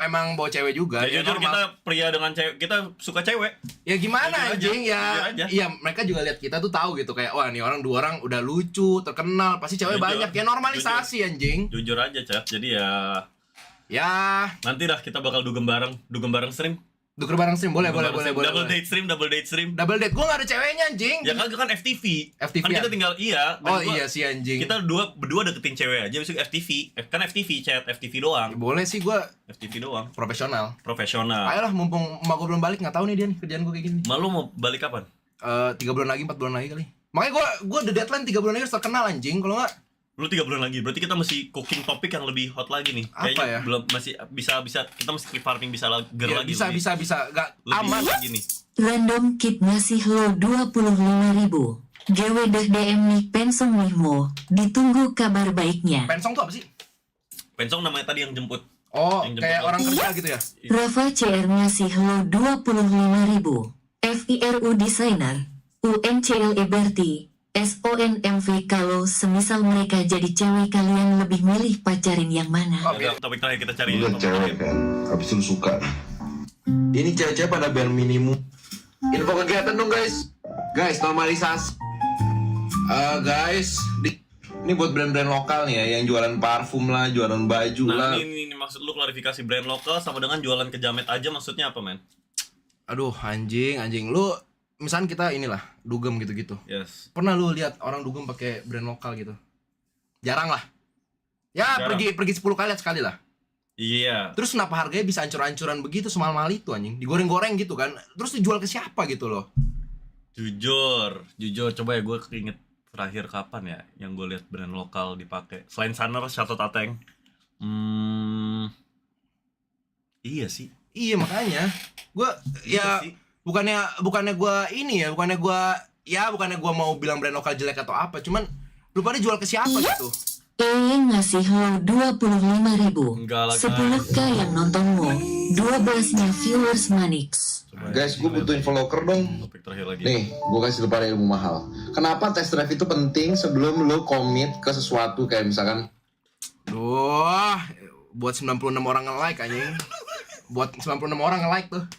emang bawa cewek juga. Ya jujur kita pria dengan cewek, kita suka cewek. Ya gimana anjing ya. Iya, mereka juga lihat kita tuh tahu gitu kayak wah nih orang 2 orang udah lucu, terkenal, pasti cewek banyak. Ya normalisasi anjing. Jujur aja, Chat. Jadi ya nanti dah kita bakal dugem bareng stream. Duker bareng stream boleh. Double date stream. Double date gue gak ada ceweknya anjing. Ya kan FTV. Kan kita tinggal iya sih anjing. Kita berdua deketin cewek aja besok FTV. Kan FTV chat, FTV doang. Boleh sih gue FTV doang. Profesional. Ayolah mumpung emak gue belum balik, nggak tahu nih dia nih kerjaan gue kayak gini. Malu mau balik kapan? 3 bulan lagi, 4 bulan lagi kali. Makanya gue the deadline 3 bulan lagi harus terkenal anjing. Kalau nggak lu 3 bulan lagi, berarti kita mesti cooking topik yang lebih hot lagi nih. Apa ya? Belum masih bisa kita mesti farming bisa lagi. Bisa gak aman lagi nih. Random Kid ngasih lo 25.000. GW deh DM nih pensong nih mo. Ditunggu kabar baiknya. Pensong tuh apa sih? Pensong namanya tadi yang jemput. Oh, kayak orang kerja gitu ya? Rafa CR ngasih lo 25.000. FIRU Designer. UNCLE Berti. SONMV. Kalau semisal mereka jadi cewek, kalian lebih milih pacarin yang mana? Topik terakhir kita cari. Lu cewek kan, habis itu suka. Ini cewek-cewek pada band minimum. Info kegiatan dong guys. Guys, normalisasi. Guys, ini buat brand-brand lokal nih ya, yang jualan parfum lah, jualan baju lah. Ini maksud lu klarifikasi brand lokal sama dengan jualan ke jamet aja maksudnya apa, men? Aduh, anjing. Lu misalnya kita inilah dugem gitu-gitu. Yes. Pernah lu lihat orang dugem pakai brand lokal gitu? Jarang lah. Ya jarang. pergi 10 kali sekali lah. Iya. Terus kenapa harganya bisa ancur-ancuran begitu semahal-mahal itu anjing? Digoreng-goreng gitu kan. Terus dijual ke siapa gitu loh? Jujur coba ya gue keinget terakhir kapan ya yang gue lihat brand lokal dipakai. Selain Sunner, Chateau Tateng. Iya sih. Iya makanya. Gue ya sih. Bukannya gue mau bilang brand lokal jelek atau apa, cuman lu pada jual ke siapa gitu? Ngasih lo 25.000. 10k yang nontonmu, 12-nya viewers Manix. Guys, gue butuh info locker dong. Nih, gue kasih lu pada ilmu mahal. Kenapa test drive itu penting sebelum lu komit ke sesuatu kayak misalkan? Buat 96 orang nge-like anjing. Buat 96 orang nge-like tuh.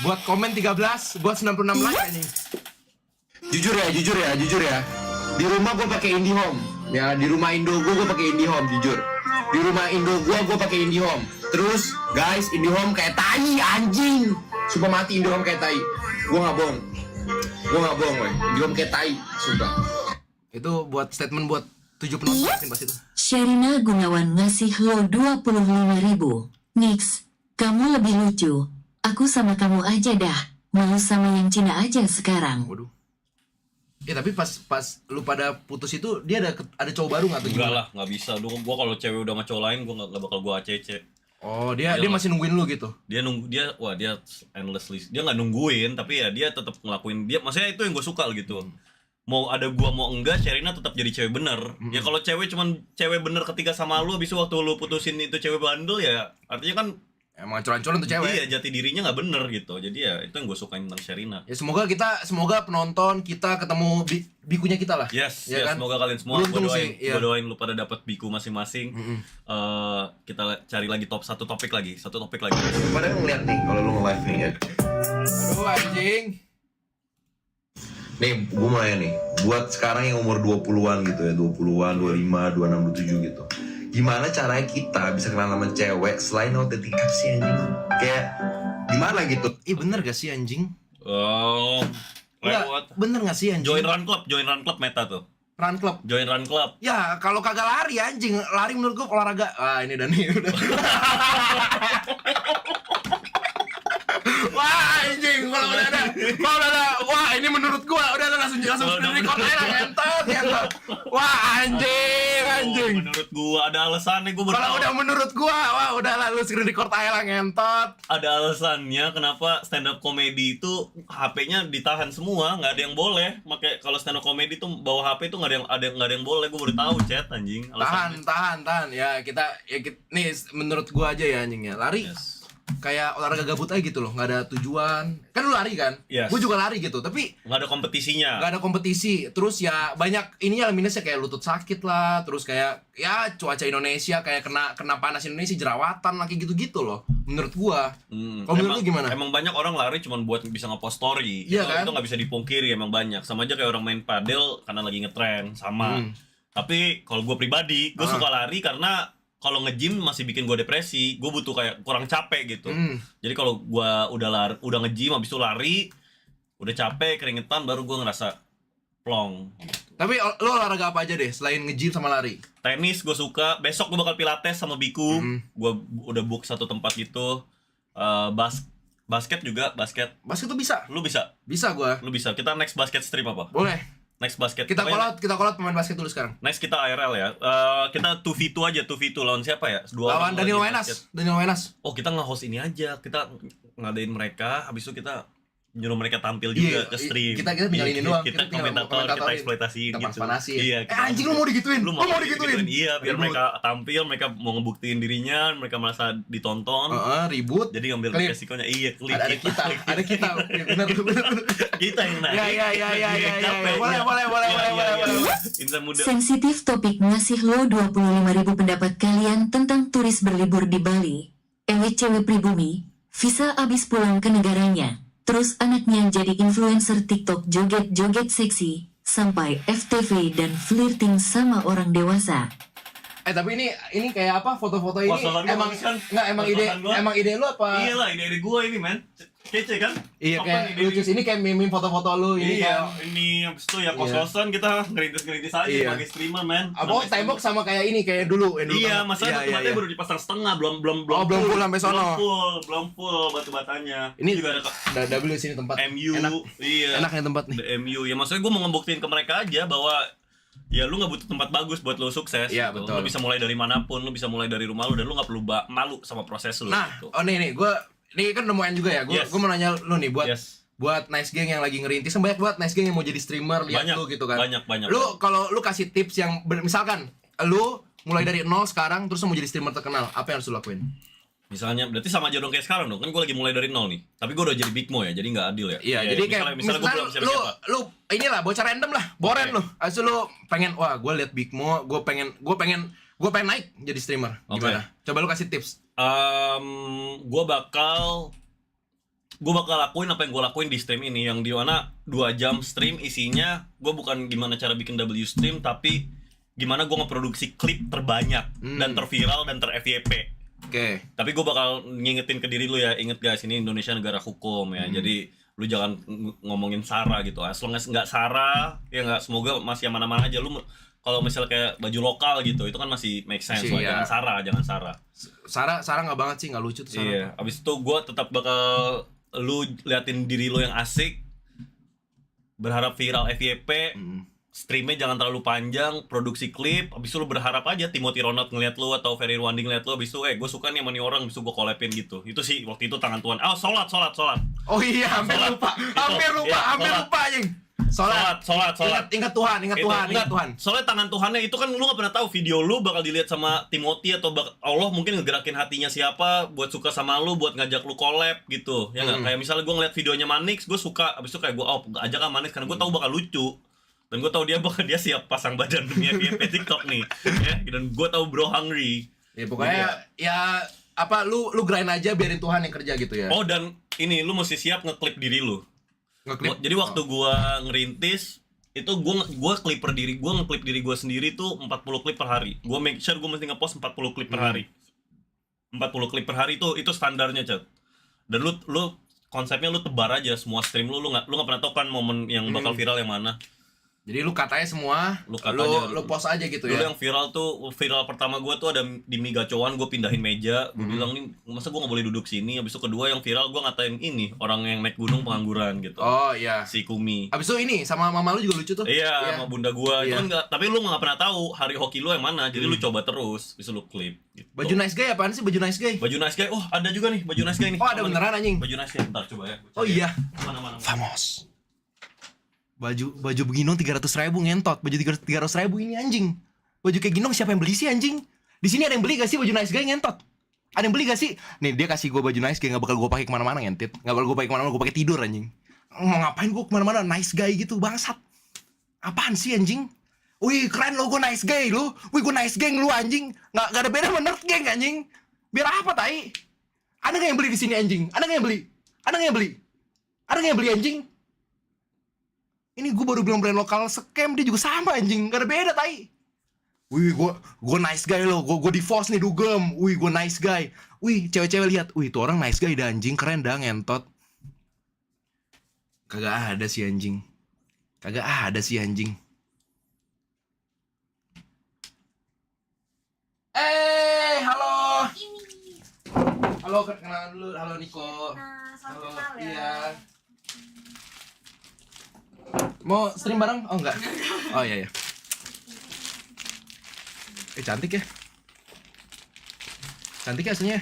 Buat komen 13, buat 96 like anjing. Jujur ya. Di rumah gue pakai IndiHome. Ya, di rumah Indo gue pakai IndiHome, jujur. Di rumah Indo gue pakai IndiHome. Terus, guys, IndiHome kayak tai anjing. Sumpah mati IndiHome kayak tai. Gue nggak bohong, weh. IndiHome kayak tai, sumpah. Itu buat statement buat 7 penonton pas itu. Sherina Gunawan ngasih lo 25.000. Nix, kamu lebih lucu. Aku sama kamu aja dah. Mau sama yang Cina aja sekarang. Waduh. Tapi pas lu pada putus itu dia ada cowok baru nggak tuh? Enggak lah, nggak bisa. Gua kalau cewek udah sama cowok lain, gua nggak bakal gua ACC. Oh, dia masih nungguin lu gitu? Dia endlessly. Dia nggak nungguin, tapi ya dia tetap ngelakuin dia. Maksudnya itu yang gue suka gitu. Mau ada gua mau enggak, Sherina tetap jadi cewek bener. Ya kalau cewek cuman cewek bener ketika sama lu, habis itu waktu lu putusin itu cewek bandel ya, artinya kan Emang ancur-ancuran tuh cewek. Iya, jati dirinya nggak bener gitu. Jadi ya itu yang gue sukain tentang Sherina. Ya semoga penonton kita ketemu bikunya kita lah. Yes, ya kan? semoga kalian semua Beruntung gue doain lu pada dapat biku masing-masing. Kita cari lagi satu topik lagi. Padahal ngeliat nih kalau lu nge-live nih ya. Aduh anjing. Nih, gue mau nanya nih, buat sekarang yang umur 20-an gitu ya, 20-an, 25, 26, 27 gitu. Gimana caranya kita bisa kenal sama cewek selain autentikasi anjing? Kayak gimana gitu? Bener gak sih anjing? Lewat. Bener gak sih anjing? Join run club meta tuh. Run club. Join run club. Ya, kalau kagak lari anjing, lari menurut gue olahraga. Ini udah. Wah anjing, kalau udah ada, wah ini menurut gua udah langsung screen record aja ngentot. Wah anjing. Menurut gua ada alasannya gua Kalau udah menurut gua, wah udah lah lu screen record aja lah ngentot. Ada alasannya kenapa stand up comedy itu HP-nya ditahan semua, nggak ada yang boleh. Makanya kalau stand up comedy tuh bawa HP itu nggak ada yang boleh. Gua baru tahu chat anjing. Tahan. Ya kita nih menurut gua aja ya anjing ya. Lari. Kayak olahraga gabut aja gitu loh, nggak ada tujuan. Kan lu lari kan? Yes. Gue juga lari gitu, tapi nggak ada kompetisinya. Nggak ada kompetisi. Terus ya banyak ininya minusnya kayak lutut sakit lah. Terus kayak ya cuaca Indonesia kayak kena panas Indonesia jerawatan lagi gitu-gitu loh. Menurut gua. Kalau menurut lu gimana? Emang banyak orang lari cuma buat bisa nge-post story. Iya kan? Itu nggak bisa dipungkiri, emang banyak. Sama aja kayak orang main padel karena lagi ngetren, sama. Tapi kalau gue pribadi, gue suka lari karena kalau nge-gym masih bikin gue depresi, gue butuh kayak kurang capek gitu. Jadi kalau gue udah nge-gym habis itu lari, udah capek, keringetan, baru gue ngerasa plong. Tapi lo olahraga apa aja deh selain nge-gym sama lari? Tenis gue suka, besok gue bakal pilates sama biku. Gue udah book satu tempat gitu. Basket juga, basket. Basket tuh bisa? Lu bisa? Bisa gue. Lu bisa. Kita next basket stream apa? Boleh. Next basket. Kita kolot pemain basket dulu sekarang. Next kita IRL ya. Kita 2v2 aja, 2v2 lawan siapa ya? Lawan Daniel Wenas. Oh, kita nge-host ini aja. Kita ngadain mereka, habis itu kita nyuruh mereka tampil juga ke stream. Kita tinggal ini doang. Kita komentator, kita eksploitasiin gitu. Iya. Anjing lu mau digituin? Lu mau digituin? Iya, biar mereka tampil, mereka mau ngebuktiin dirinya, mereka merasa ditonton. Ribut. Jadi ngambil resikonya. Iya, klik. Ada kita. Benar. Kita yang naik. Iya. Boleh. Insan muda. Sensitif topik ngasih lo 25.000 pendapat kalian tentang turis berlibur di Bali. Cewek pribumi, visa abis pulang ke negaranya. Terus anaknya jadi influencer TikTok joget-joget seksi, sampai FTV dan flirting sama orang dewasa. Tapi ini kayak apa foto-foto ini? Emang ide lu apa? Iyalah, ide gua ini, men. Kece kan? Iya, kayak lucu. Ini kayak meme foto-foto lu ini iya, kan. Ini habis itu ya kos-kosan kita ngerintis-ngerintis aja sebagai streamer, men. Apa tembok sama kayak ini kayak dulu. Iya, masalahnya tempatnya baru dipasang setengah, belum full sampai sono. Belum full batu-batanya. Ini juga ada W sini tempat. MU. Iya. Enak nih tempat nih. MU. Ya maksudnya gue mau ngebuktiin ke mereka aja bahwa ya lu gak butuh tempat bagus buat lu sukses. Iya, gitu. betul. Lu bisa mulai dari manapun, lu bisa mulai dari rumah lu, dan lu gak perlu malu sama proses lu. Nah, gitu. nih ini kan udah mau end juga ya. Gue mau nanya lu nih buat Nice Gang yang lagi ngerintis, banyak buat Nice Gang yang mau jadi streamer, lihat lu gitu kan. Banyak. Lu kalau lu kasih tips yang misalkan lu mulai dari nol sekarang terus mau jadi streamer terkenal, apa yang harus lu lakuin? Misalnya, berarti sama aja dong kayak sekarang dong. Kan gue lagi mulai dari nol nih. Tapi gue udah jadi Big Mo ya, jadi gak adil ya. Iya, jadi kayak misalnya gue belum siapa-siapa. Lu inilah bocah random lah, boren lu. Asal lu pengen, wah gue liat Big Mo, gue pengen naik jadi streamer. Gimana? Coba lu kasih tips. Gue bakal lakuin apa yang gue lakuin di stream ini, yang dimana 2 jam stream isinya gue bukan gimana cara bikin W stream, tapi gimana gue ngeproduksi klip terbanyak dan terviral dan ter-FYP. Oke. Tapi gue bakal ngingetin ke diri lu ya, inget guys, ini Indonesia negara hukum ya. Jadi lu jangan ngomongin sara gitu. As long as nggak sara, ya nggak, semoga masih aman-aman aja. Lu kalau misalnya kayak baju lokal gitu, itu kan masih make sense lah. Iya. Jangan sara. Sara nggak banget sih, nggak lucu tuh Sara. Iya. Abis itu gue tetap bakal lu liatin diri lu yang asik, berharap viral FYP, streamnya jangan terlalu panjang, produksi klip, abis itu lu berharap aja Timothy Ronald ngeliat lu atau Ferry Irwandi ngeliat lu, abis itu gue suka nih sama nih orang, abis itu gue collabin gitu. Itu sih waktu itu tangan Tuhan. Sholat. Oh iya, hampir lupa anjing. Sholat. Ingat Tuhan. Soalnya tangan Tuhannya itu kan lu gak pernah tahu video lu bakal dilihat sama Timothy atau Allah mungkin ngegerakin hatinya siapa buat suka sama lu, buat ngajak lu collab gitu. Ya nggak? Kayak misalnya gue ngeliat videonya Manix, gue suka, abis itu kayak gue ajak sama Manix karena gue tahu bakal lucu. Dan gue tahu dia siap pasang badan dunia TikTok nih. Ya, dan gue tahu bro hungry. Ya pokoknya ya apa lu grind aja biarin Tuhan yang kerja gitu ya. Oh, dan ini lu mesti siap ngeklip diri lu. Jadi waktu gua ngerintis itu gua ngeklip diri gua sendiri tuh 40 klip per hari. Gua make sure gua mesti ngepost 40 klip per hari. 40 klip per hari itu standarnya, Chat. Dan lu konsepnya lu tebar aja semua stream lu nggak pernah tahu kan momen yang bakal viral yang mana. Jadi lu katanya semua, lu post aja gitu ya. Dulu yang viral pertama gue tuh ada di mie gacoan, gue pindahin meja, gue bilang nih masa gue nggak boleh duduk sini. Habis itu kedua yang viral gue ngatain ini orang yang naik gunung pengangguran gitu. Oh iya. Si Kumi. Habis itu ini sama mama lu juga lucu tuh. Iya, sama bunda gue. Itu kan tapi lu nggak pernah tahu hari hoki lu yang mana. Jadi lu coba terus, bisa lu klip. Gitu. Baju nice guy apaan sih baju nice guy? Baju nice guy, oh ada juga nih baju nice guy nih. Oh ada beneran anjing. Baju nice guy, bentar coba ya. Oh iya. Mana. Famos. Baju beginong 300.000 ngentot. Baju 300.000 ini anjing. Baju kayak ginong siapa yang beli sih anjing? Di sini ada yang beli gak sih baju nice guy ngentot? Ada yang beli gak sih? Nih dia kasih gue baju nice guy, gak bakal gue pakai kemana-mana ngentit. Gak bakal gue pakai kemana-mana, gue pakai tidur anjing. Mau ngapain gue kemana-mana nice guy gitu bangsat? Apaan sih anjing? Wih keren lo gue nice guy lo. Wih gue nice gang lu anjing. Gak ada beda sama nerd gang anjing. Biar apa tai? Ada gak yang beli di sini anjing? Ada gak yang beli anjing? Ini gue baru bilang brand lokal scam, dia juga sama anjing, gak ada beda tai. Wih gue nice guy lo, gue di force nih dugem. Wih gue nice guy. Wih cewek-cewek lihat, wih itu orang nice guy dah anjing, keren dah ngentot. Kagak ada sih anjing. Halo kenalan dulu, halo Niko. Halo, iya. Mau stream bareng? Oh enggak. Oh iya. Cantik ya. Cantik ya aslinya.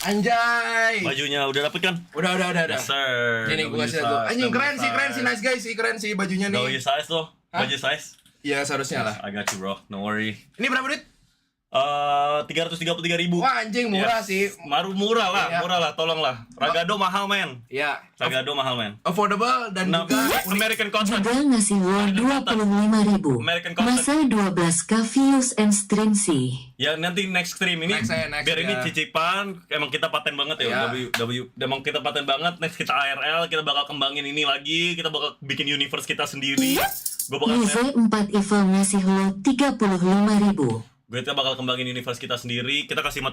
Anjay. Bajunya udah dapet kan? Udah. Yes, sir. Ini gue kasih tuh. Anjing keren sih nice guy sih, keren sih bajunya nih. Baju size tuh. Baju size. Iya seharusnya lah. I got you bro, no worry. Ini berapa duit? 333.000. Wah anjing murah sih. Murah lah, tolonglah. Ragado mahal men. Iya. Ragado mahal men. Affordable dan juga American content. Juga ngasih lo 25.000. Masa 12k views and stream sih. Ya nanti next stream ini next biar ini cicipan. Emang kita paten banget ya. Emang kita paten banget. Next kita ARL, kita bakal kembangin ini lagi. Kita bakal bikin universe kita sendiri. Gue bakal Live 4 Evil ngasih lo 35.000. Kita bakal kembangin universe kita sendiri. Kita kasih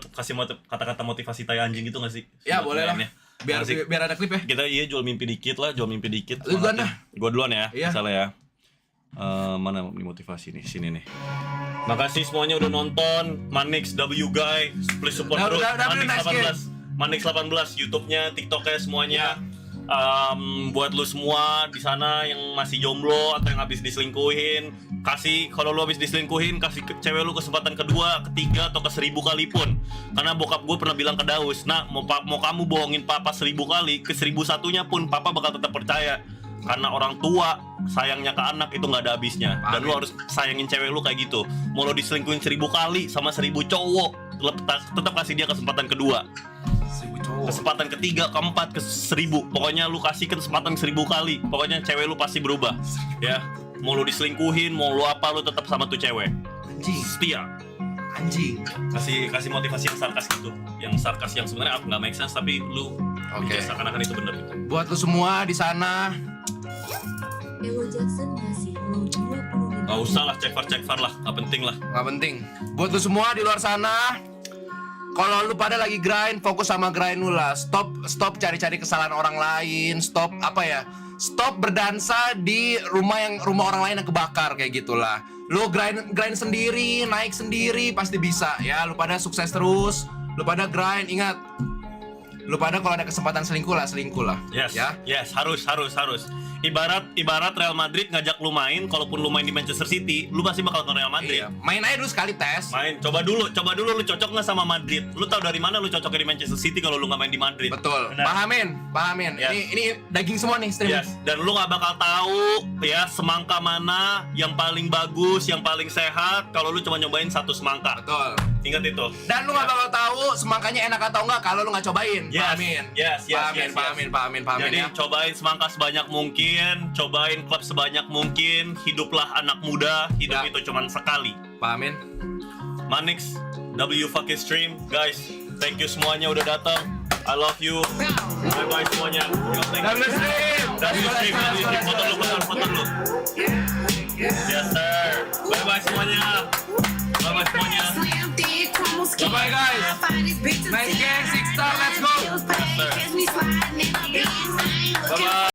kata-kata motivasi tai anjing gitu gak sih? Ya boleh lah. Biar ada klip ya. Kita jual mimpi dikit. Lu duluan dah. Gua duluan ya. Iya. Misalnya ya. Mana nih motivasi nih? Sini nih. Makasih semuanya udah nonton. Manix W Guy, please support terus. Manix 18 YouTube-nya, TikTok-nya semuanya. Buat lu semua di sana yang masih jomblo atau yang habis diselingkuhin, kalau lu habis diselingkuhin, kasih cewek lu kesempatan kedua, ketiga atau ke 1000 kali pun. Karena bokap gue pernah bilang ke Daus, nah mau kamu bohongin papa 1000 kali, ke 1001-nya pun papa bakal tetap percaya. Karena orang tua sayangnya ke anak itu nggak ada habisnya. Dan lu harus sayangin cewek lu kayak gitu. Mau lu diselingkuhin 1000 kali sama 1000 cowok, tetap kasih dia kesempatan kedua, kesempatan ketiga, keempat, ke 1000. Pokoknya lu kasih kesempatan 1000 kali. Pokoknya cewek lu pasti berubah. Ya, mau lu diselingkuhin, mau lu apa, lu tetap sama tuh cewek. Anjing. Setia. Anjing. Kasih motivasi yang sarkas gitu. Yang sarkas yang sebenarnya nggak make sense tapi lu seakan-akan itu bener gitu. Buat lu semua di sana. Elo Jackson ngasih lo 20.000. Gak usah lah, cek far lah, gak penting lah. Gak penting. Buat lu semua di luar sana, kalau lu pada lagi grind, fokus sama grind lu lah. Stop cari-cari kesalahan orang lain. Stop berdansa di rumah orang lain yang kebakar kayak gitulah. Lu grind sendiri, naik sendiri pasti bisa ya. Lu pada sukses terus. Lu pada grind, ingat. Lu pada kalau ada kesempatan selingkuh lah. Yes, ya. Yes, harus. Ibarat Real Madrid ngajak lu main, kalaupun lu main di Manchester City, lu pasti bakal ke Real Madrid. Iya. Main aja dulu sekali tes. Main, coba dulu lu cocok nggak sama Madrid? Lu tahu dari mana lu cocoknya di Manchester City kalau lu nggak main di Madrid? Betul. Benar. Pahamin. Yes. Ini daging semua nih streaming. Yes. Dan lu nggak bakal tahu ya semangka mana yang paling bagus, yang paling sehat kalau lu cuma nyobain satu semangka. Betul. Ingat itu. Dan lu nggak bakal tahu semangkanya enak atau enggak kalau lu nggak cobain. Yes. Pahamin. Yes. Pahamin Jadi ya. cobain semangka sebanyak mungkin, cobain klub sebanyak mungkin. Hiduplah anak muda, hidup itu cuma sekali. Pahamin. Manix, W fucking stream, guys. Thank you semuanya udah datang. I love you. Bye bye semuanya. W stream. Foto lu. Yes sir. Bye bye semuanya. Bye bye semuanya. Bye bye guys.